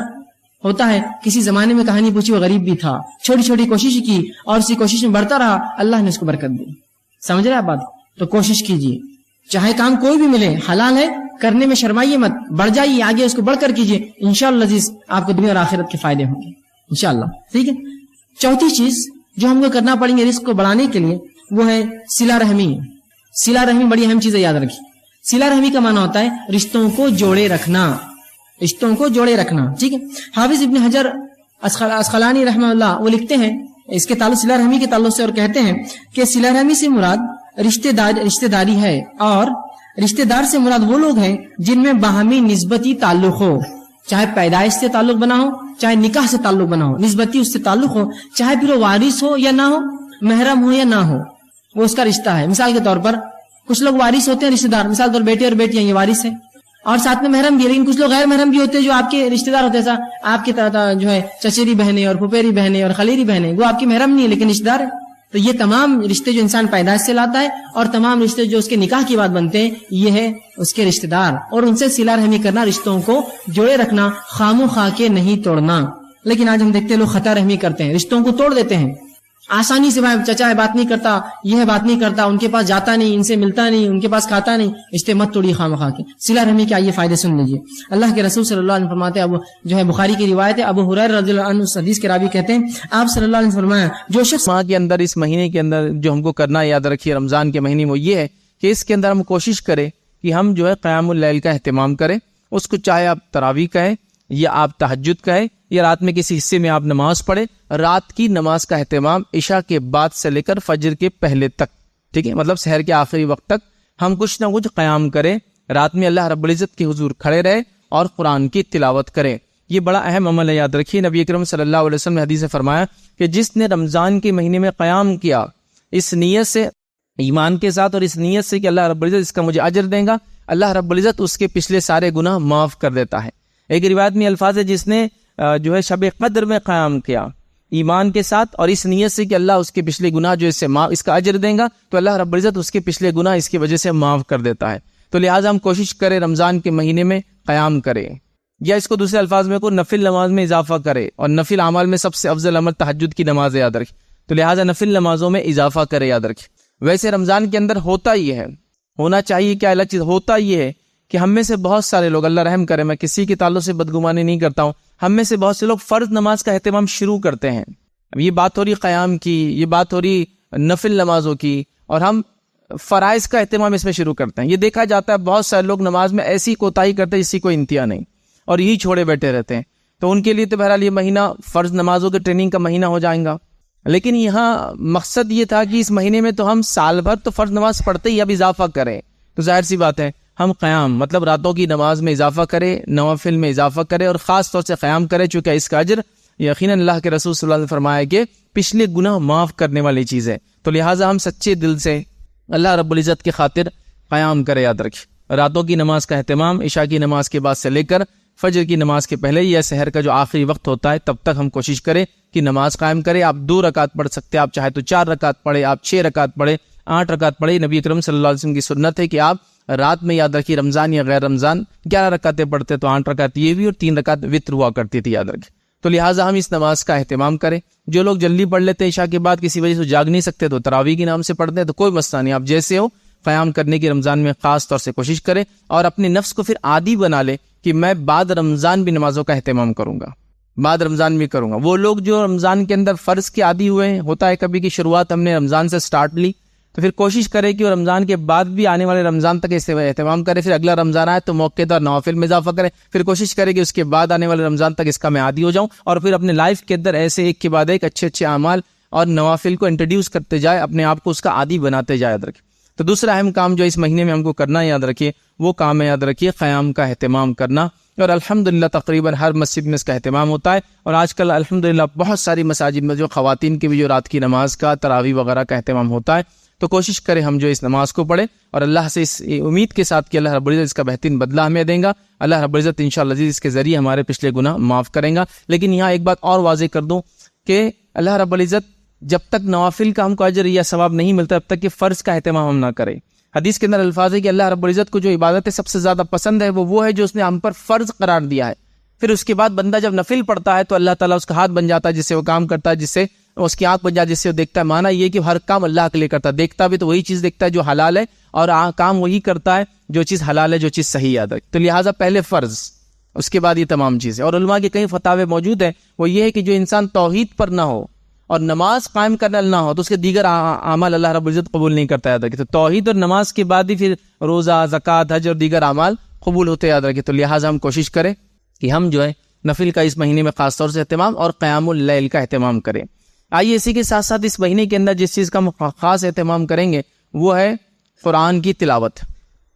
ہوتا ہے، کسی زمانے میں کہانی پوچھی وہ غریب بھی تھا، چھوٹی چھوٹی کوشش کی اور اسی کوشش میں بڑھتا رہا، اللہ نے اس کو برکت دی۔ سمجھ رہے آپ بات؟ تو کوشش کیجیے، چاہے کام کوئی بھی ملے، حلال ہے، کرنے میں شرمائیے مت، بڑھ جائیے آگے، اس کو بڑھ کر کیجیے، انشاءاللہ عزیز آپ کو دنیا اور آخرت کے فائدے ہوں گے انشاءاللہ. ٹھیک ہے. چوتھی چیز جو ہم کو کرنا پڑیں گے رزق کو بڑھانے کے لیے وہ ہے صلہ رحمی. صلہ رحمی بڑی اہم چیز ہے، یاد رکھیے. صلہ رحمی کا معنی ہوتا ہے رشتوں کو جوڑے رکھنا، رشتوں کو جوڑے رکھنا. ٹھیک ہے. حافظ ابن حجر اسقلانی رحمہ اللہ وہ لکھتے ہیں اس کے تعلق صلہ رحمی کے تعلق سے، اور کہتے ہیں کہ صلہ رحمی سے مراد رشتہ داری ہے، اور رشتہ دار سے مراد وہ لوگ ہیں جن میں باہمی نسبتی تعلق ہو، چاہے پیدائش سے تعلق بنا ہو، چاہے نکاح سے تعلق بنا ہو، نسبتی اس سے تعلق ہو، چاہے پھر وہ وارث ہو یا نہ ہو، محرم ہو یا نہ ہو، وہ اس کا رشتہ ہے. مثال کے طور پر کچھ لوگ وارث ہوتے ہیں رشتہ دار، مثال کے طور بیٹے اور بیٹیاں یہ وارث ہیں اور ساتھ میں محرم بھی ہے، لیکن کچھ لوگ غیر محرم بھی ہوتے ہیں جو آپ کے رشتہ دار ہوتے ہیں، آپ کی جو ہے چچیری بہنیں اور پھپھیری بہنیں اور خلیری بہنیں، وہ آپ کی محرم نہیں ہے لیکن رشتہ دار ہے. تو یہ تمام رشتے جو انسان پیدائش سے لاتا ہے اور تمام رشتے جو اس کے نکاح کی بات بنتے ہیں یہ ہے اس کے رشتہ دار، اور ان سے صلہ رحمی کرنا، رشتوں کو جوڑے رکھنا، خام و خواہ کے نہیں توڑنا. لیکن آج ہم دیکھتے ہیں لوگ خطا رحمی کرتے ہیں، رشتوں کو توڑ دیتے ہیں آسانی سے. بھائی چچا ہے بات نہیں کرتا، یہ ہے بات نہیں کرتا، ان کے پاس جاتا نہیں، ان سے ملتا نہیں، ان کے پاس کھاتا نہیں، رشتے مت توڑیے خام و خواہ کے. صلہ رحمی کے آئیے فائدے سن لیجیے. اللہ کے رسول صلی اللہ علیہ وسلم فرماتے ہیں، اب جو ہے بخاری کی روایت ہے، ابو ہریرہ رضی اللہ عنہ اس حدیث کے راوی کہتے ہیں آپ صلی اللہ علیہ وسلم فرمایا جو شخص ماہ کے اندر، اس مہینے کے اندر جو ہم کو کرنا ہے، یاد رکھیے رمضان کے مہینے میں، یہ ہے کہ اس کے اندر ہم کوشش کریں کہ ہم جو ہے قیام اللیل کا اہتمام کریں. اس کو چاہے آپ تراویح کہیں یا آپ تہجد کہیں یا رات میں کسی حصے میں آپ نماز پڑھیں، رات کی نماز کا اہتمام عشاء کے بعد سے لے کر فجر کے پہلے تک، ٹھیک ہے، مطلب سحر کے آخری وقت تک ہم کچھ نہ کچھ قیام کریں، رات میں اللہ رب العزت کے حضور کھڑے رہے اور قرآن کی تلاوت کریں. یہ بڑا اہم عمل ہے، یاد رکھیے. نبی اکرم صلی اللہ علیہ وسلم نے حدیث میں فرمایا کہ جس نے رمضان کے مہینے میں قیام کیا اس نیت سے، ایمان کے ساتھ، اور اس نیت سے کہ اللہ رب العزت اس کا مجھے اجر دے گا، اللہ رب العزت اس کے پچھلے سارے گناہ معاف کر دیتا ہے. ایک روایت میں الفاظ ہے جس نے جو ہے شب قدر میں قیام کیا ایمان کے ساتھ اور اس نیت سے کہ اللہ اس کے پچھلے گناہ جو اس کا اجر دے گا، تو اللہ رب العزت اس کے پچھلے گناہ اس کی وجہ سے معاف کر دیتا ہے. تو لہٰذا ہم کوشش کریں رمضان کے مہینے میں قیام کریں، یا اس کو دوسرے الفاظ میں کو نفل نماز میں اضافہ کرے، اور نفل اعمال میں سب سے افضل عمل تہجد کی نماز یاد رکھیں. تو لہٰذا نفل نمازوں میں اضافہ کرے، یاد رکھیں. ویسے رمضان کے اندر ہوتا یہ ہے، ہونا چاہیے کیا الگ چیز، ہوتا یہ ہے کہ ہم میں سے بہت سارے لوگ، اللہ رحم کرے، میں کسی کے تعلق سے بدگمانی نہیں کرتا ہوں، ہم میں سے بہت سے لوگ فرض نماز کا اہتمام شروع کرتے ہیں. اب یہ بات ہو رہی قیام کی، یہ بات ہو رہی نفل نمازوں کی، اور ہم فرائض کا اہتمام اس میں شروع کرتے ہیں. یہ دیکھا جاتا ہے بہت سارے لوگ نماز میں ایسی کوتاہی کرتے ہیں جس کی کوئی انتہا نہیں، اور یہی چھوڑے بیٹھے رہتے ہیں. تو ان کے لیے تو بہرحال یہ مہینہ فرض نمازوں کے ٹریننگ کا مہینہ ہو جائے گا. لیکن یہاں مقصد یہ تھا کہ اس مہینے میں تو ہم سال بھر تو فرض نماز پڑھتے ہی، اب اضافہ کریں. تو ظاہر سی بات ہے ہم قیام مطلب راتوں کی نماز میں اضافہ کرے، نوافل میں اضافہ کرے، اور خاص طور سے قیام کرے، چونکہ اس کا اجر یقیناً اللہ کے رسول صلی اللہ علیہ وسلم نے فرمایا کہ پچھلے گناہ معاف کرنے والی چیز ہے. تو لہٰذا ہم سچے دل سے اللہ رب العزت کی خاطر قیام کرے. یاد رکھیں راتوں کی نماز کا اہتمام عشاء کی نماز کے بعد سے لے کر فجر کی نماز کے پہلے یا سحر کا جو آخری وقت ہوتا ہے تب تک ہم کوشش کریں کہ نماز قائم کریں. آپ 2 رکعت پڑھ سکتے ہیں، آپ چاہے تو 4 رکعت پڑھے، آپ 6 رکعت پڑھے، 8 رکعت پڑھے. نبی اکرم صلی اللہ علیہ وسلم کی سنت ہے کہ آپ رات میں، یاد رکھیے رمضان یا غیر رمضان 11 رکعتیں پڑھتے تو 8 رکعت یہ بھی اور 3 رکعت وتر ہوا کرتی تھی، یاد رکھیں. تو لہٰذا ہم اس نماز کا اہتمام کریں. جو لوگ جلدی پڑھ لیتے ہیں عشاء کے بعد، کسی وجہ سے جاگ نہیں سکتے تو تراویح کے نام سے پڑھتے ہیں، تو کوئی مسئلہ نہیں. آپ جیسے ہو قیام کرنے کی رمضان میں خاص طور سے کوشش کریں، اور اپنے نفس کو پھر عادی بنا لے کہ میں بعد رمضان بھی نمازوں کا اہتمام کروں گا، بعد رمضان بھی کروں گا. وہ لوگ جو رمضان کے اندر فرض کے عادی ہوئے ہیں، ہوتا ہے کبھی کی شروعات ہم نے رمضان سے سٹارٹ لی، تو پھر کوشش کرے کہ رمضان کے بعد بھی آنے والے رمضان تک اس سے اہتمام کرے. پھر اگلا رمضان آئے تو موقع پر نوافل میں اضافہ کرے. پھر کوشش کرے کہ اس کے بعد آنے والے رمضان تک اس کا میں عادی ہو جاؤں، اور پھر اپنے لائف کے اندر ایسے ایک کے بعد ایک اچھے اعمال اور نوافل کو انٹروڈیوس کرتے جائے، اپنے آپ کو اس کا عادی بناتے جائے. یاد رکھیں. تو دوسرا اہم کام جو اس مہینے میں ہم کو کرنا ہے، یاد رکھیے وہ کام ہے، یاد رکھیے قیام کا اہتمام کرنا. اور الحمدللہ تقریباً ہر مسجد میں اس کا اہتمام ہوتا ہے. اور آج کل الحمدللہ بہت ساری مساجد میں جو خواتین کی بھی جو رات کی نماز کا تراویح وغیرہ کا اہتمام ہوتا ہے. تو کوشش کریں ہم جو اس نماز کو پڑھیں، اور اللہ سے اس امید کے ساتھ کہ اللہ رب العزت اس کا بہترین بدلہ ہمیں دیں گا. اللہ رب العزت انشاءاللہ اس کے ذریعے ہمارے پچھلے گناہ معاف کریں گا. لیکن یہاں ایک بات اور واضح کر دوں کہ اللہ رب العزت جب تک نوافل کا ہم کو اجر یا ثواب نہیں ملتا تب تک کہ فرض کا اہتمام ہم نہ کریں. حدیث کے اندر الفاظ ہے کہ اللہ رب العزت کو جو عبادت سب سے زیادہ پسند ہے وہ ہے جو اس نے ہم پر فرض قرار دیا ہے. پھر اس کے بعد بندہ جب نفل پڑھتا ہے تو اللہ تعالیٰ اس کا ہاتھ بن جاتا ہے جس سے وہ کام کرتا ہے، جس سے اس کی آنکھ بن جائے جس سے وہ دیکھتا ہے. مانا یہ کہ ہر کام اللہ کے لیے کرتا ہے, دیکھتا بھی تو وہی چیز دیکھتا ہے جو حلال ہے, اور کام وہی کرتا ہے جو چیز حلال ہے, جو چیز صحیح ہے. تو لہٰذا پہلے فرض, اس کے بعد یہ تمام چیزیں. اور علماء کے کئی فتاوے موجود ہیں, وہ یہ ہے کہ جو انسان توحید پر نہ ہو اور نماز قائم کرنے نہ ہو تو اس کے دیگر اعمال اللہ رب العزت قبول نہیں کرتا. یاد رکھے, تو توحید اور نماز کے بعد ہی پھر روزہ, زکوٰۃ, حج اور دیگر اعمال قبول ہوتے. یاد رکھے, تو لہٰذا ہم کوشش کریں کہ ہم جو ہے نفل کا اس مہینے میں خاص طور سے اہتمام اور قیام اللیل کا اہتمام کریں. آئیے اسی کے ساتھ ساتھ اس مہینے کے اندر جس چیز کا ہم خاص اہتمام کریں گے وہ ہے قرآن کی تلاوت.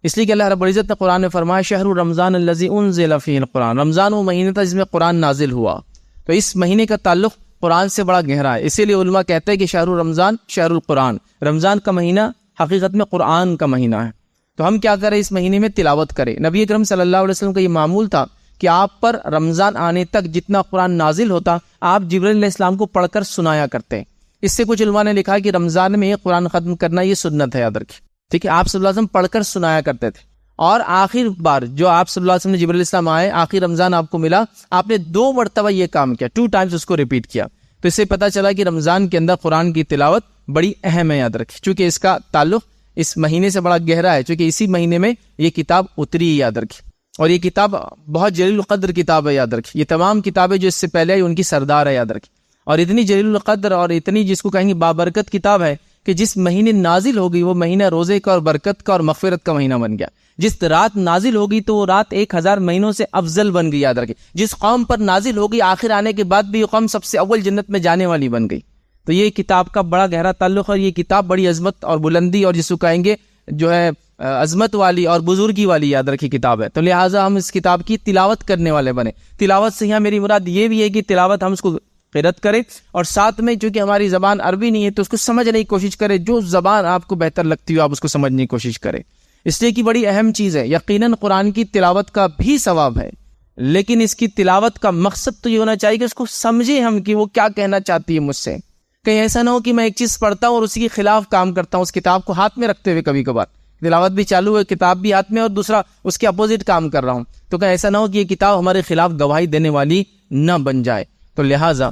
اس لیے کہ اللہ رب العزت نے قرآن میں فرمایا شہر رمضان الذی انزل فیہ القرآن, رمضان وہ مہینہ تھا جس میں قرآن نازل ہوا. تو اس مہینے کا تعلق قرآن سے بڑا گہرا ہے. اسی لیے علماء کہتے ہیں کہ شہر رمضان شہر القرآن, رمضان کا مہینہ حقیقت میں قرآن کا مہینہ ہے. تو ہم کیا کریں, اس مہینے میں تلاوت کریں. نبی اکرم صلی اللہ علیہ وسلم کا یہ معمول تھا کہ آپ پر رمضان آنے تک جتنا قرآن نازل ہوتا آپ جبرائیل علیہ السلام کو پڑھ کر سنایا کرتے. اس سے کچھ علماء نے لکھا کہ رمضان میں قرآن ختم کرنا یہ سنت ہے. یاد رکھیں, ٹھیک ہے, آپ صلی اللہ علیہ وسلم پڑھ کر سنایا کرتے تھے. اور آخر بار جو آپ صلی اللہ علیہ وسلم نے جبرائیل علیہ السلام آئے, آخر رمضان آپ کو ملا, آپ نے 2 مرتبہ یہ کام کیا, 2 times اس کو ریپیٹ کیا. تو اس سے پتہ چلا کہ رمضان کے اندر قرآن کی تلاوت بڑی اہم ہے. یاد رکھیں, چونکہ اس کا تعلق اس مہینے سے بڑا گہرا ہے, چونکہ اسی مہینے میں یہ کتاب اتری. یاد رکھیں, اور یہ کتاب بہت جلیل القدر کتاب ہے. یاد رکھیں, یہ تمام کتابیں جو اس سے پہلے آئی ان کی سردار ہے. یاد رکھیں, اور اتنی جلیل القدر اور اتنی جس کو کہیں گے بابرکت کتاب ہے کہ جس مہینے نازل ہوگی وہ مہینہ روزے کا اور برکت کا اور مغفرت کا مہینہ بن گیا. جس رات نازل ہوگی تو وہ رات 1000 مہینوں سے افضل بن گئی. یاد رکھیں, جس قوم پر نازل ہوگی آخر آنے کے بعد بھی یہ قوم سب سے اول جنت میں جانے والی بن گئی. تو یہ کتاب کا بڑا گہرا تعلق, اور یہ کتاب بڑی عظمت اور بلندی اور جس کو کہیں گے جو ہے عظمت والی اور بزرگی والی یاد رکھی کتاب ہے. تو لہٰذا ہم اس کتاب کی تلاوت کرنے والے بنے. تلاوت سے یہاں میری مراد یہ بھی ہے کہ تلاوت ہم اس کو قرأت کریں, اور ساتھ میں چونکہ ہماری زبان عربی نہیں ہے تو اس کو سمجھنے کی کوشش کریں. جو زبان آپ کو بہتر لگتی ہو آپ اس کو سمجھنے کی کوشش کریں, اس لیے کہ بڑی اہم چیز ہے. یقیناً قرآن کی تلاوت کا بھی ثواب ہے, لیکن اس کی تلاوت کا مقصد تو یہ ہونا چاہیے کہ اس کو سمجھیں ہم کہ وہ کیا کہنا چاہتی ہے مجھ سے. کہیں ایسا نہ ہو کہ میں ایک چیز پڑھتا ہوں اور اسی کے خلاف کام کرتا ہوں, اس کتاب کو ہاتھ میں رکھتے ہوئے کبھی کبھار تلاوت بھی چالو ہے, کتاب بھی ہاتھ میں, اور دوسرا اس کے اپوزٹ کام کر رہا ہوں. تو کہیں ایسا نہ ہو کہ یہ کتاب ہمارے خلاف گواہی دینے والی نہ بن جائے. تو لہٰذا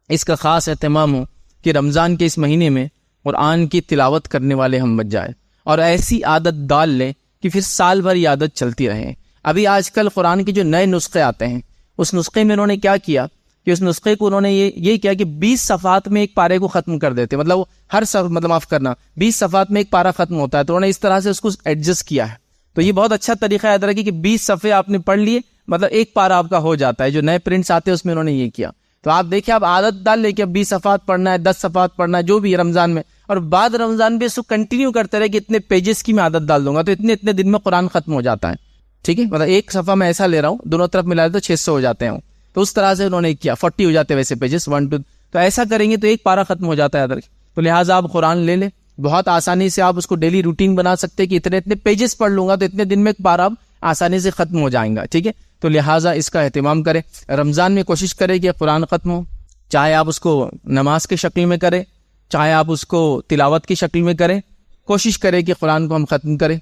اس کا خاص اہتمام ہو کہ رمضان کے اس مہینے میں قرآن کی تلاوت کرنے والے ہم بن جائیں, اور ایسی عادت ڈال لیں کہ پھر سال بھر یہ عادت چلتی رہے. ابھی آج کل قرآن کے جو نئے نسخے آتے ہیں اس نسخے میں انہوں نے کیا کیا کہ اس نسخے کو انہوں نے یہ کیا کہ 20 صفحات میں ایک پارے کو ختم کر دیتے. مطلب ہر معاف کرنا 20 صفحات میں ایک پارا ختم ہوتا ہے, تو انہوں نے اس طرح سے اس کو ایڈجسٹ کیا ہے. تو یہ بہت اچھا طریقہ یاد رکھیے کہ 20 صفحے آپ نے پڑھ لیے, مطلب ایک پارا آپ کا ہو جاتا ہے. جو نئے پرنٹس آتے ہیں اس میں انہوں نے یہ کیا. تو آپ دیکھیں, آپ عادت ڈال لیں کہ اب 20 صفحات پڑھنا ہے, 10 صفحات پڑھنا ہے, جو بھی رمضان میں, اور بعد رمضان بھی اس کو کنٹینیو کرتے رہے کہ اتنے پیجز کی میں عادت ڈال دوں گا تو اتنے دن میں قرآن ختم ہو جاتا ہے. ٹھیک ہے, مطلب ایک صفحہ میں ایسا لے رہا ہوں, دونوں طرف ملا تو 600 ہو جاتے ہیں. تو اس طرح سے انہوں نے کیا, 40 ہو جاتے ہیں ویسے پیجز 1 2. تو ایسا کریں گے تو ایک پارا ختم ہو جاتا ہے ادھر. تو لہٰذا آپ قرآن لے لیں, بہت آسانی سے آپ اس کو ڈیلی روٹین بنا سکتے کہ اتنے پیجز پڑھ لوں گا تو اتنے دن میں ایک پارا اب آسانی سے ختم ہو جائیں گا. ٹھیک ہے, تو لہٰذا اس کا اہتمام کریں. رمضان میں کوشش کریں کہ قرآن ختم ہو, چاہے آپ اس کو نماز کی شکل میں کریں, چاہے آپ اس کو تلاوت کی شکل میں کریں. کوشش کریں کہ قرآن کو ہم ختم کریں,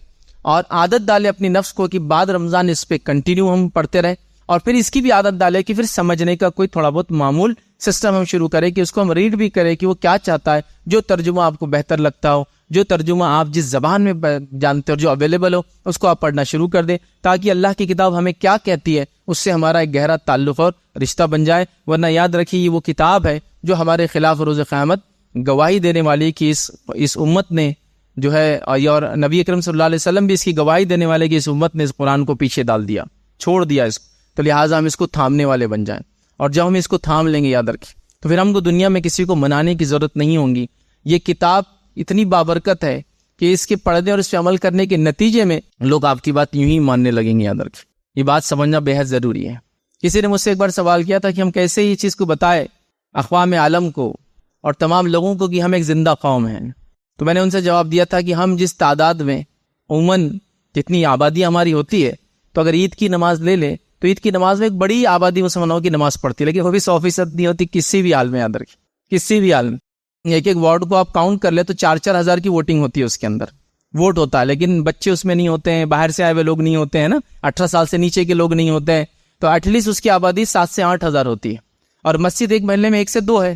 اور عادت ڈالیں اپنی نفس کو کہ بعد رمضان اس پہ کنٹینیو ہم پڑھتے رہیں. اور پھر اس کی بھی عادت ڈالیں کہ پھر سمجھنے کا کوئی تھوڑا بہت معمول سسٹم ہم شروع کریں کہ اس کو ہم ریڈ بھی کریں کہ وہ کیا چاہتا ہے, جو ترجمہ آپ کو بہتر لگتا ہو, جو ترجمہ آپ جس زبان میں جانتے ہو, جو اویلیبل ہو, اس کو آپ پڑھنا شروع کر دیں, تاکہ اللہ کی کتاب ہمیں کیا کہتی ہے اس سے ہمارا ایک گہرا تعلق اور رشتہ بن جائے. ورنہ یاد رکھیے یہ وہ کتاب ہے جو ہمارے خلاف روز قیامت گواہی دینے والی کہ اس امت نے جو ہے, اور نبی اکرم صلی اللہ علیہ وسلم بھی اس کی گواہی دینے والے کہ اس امت نے اس قرآن کو پیچھے ڈال دیا, چھوڑ دیا اس کو. تو لہٰذا ہم اس کو تھامنے والے بن جائیں, اور جب ہم اس کو تھام لیں گے یاد رکھیں تو پھر ہم کو دنیا میں کسی کو منانے کی ضرورت نہیں ہوگی. یہ کتاب اتنی بابرکت ہے کہ اس کے پڑھنے اور اس پہ عمل کرنے کے نتیجے میں لوگ آپ کی بات یوں ہی ماننے لگیں گے. یاد رکھیں, یہ بات سمجھنا بے حد ضروری ہے. کسی نے مجھ سے ایک بار سوال کیا تھا کہ ہم کیسے یہ چیز کو بتائے اقوام عالم کو اور تمام لوگوں کو کہ ہم ایک زندہ قوم ہیں. تو میں نے ان سے جواب دیا تھا کہ ہم جس تعداد میں عموماً جتنی آبادی ہماری ہوتی ہے, تو اگر عید کی نماز لے لیں تو عید کی نماز میں ایک بڑی آبادی مسلمانوں کی نماز پڑھتی ہے, لیکن وہ بھی 100% نہیں ہوتی کسی بھی حال میں. یاد رکھیں, کسی بھی حال میں ایک وارڈ کو آپ کاؤنٹ کر لیں تو 4-4 ہزار کی ووٹنگ ہوتی ہے, اس کے اندر ووٹ ہوتا ہے, لیکن بچے اس میں نہیں ہوتے ہیں, باہر سے آئے ہوئے لوگ نہیں ہوتے ہیں نا, 18 سال سے نیچے کے لوگ نہیں ہوتے ہیں. تو ایٹ لیسٹ اس کی آبادی 7 سے 8 ہزار ہوتی ہے, اور مسجد ایک محلے میں 1 سے 2 ہے.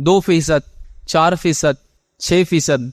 2%, 4%, 6%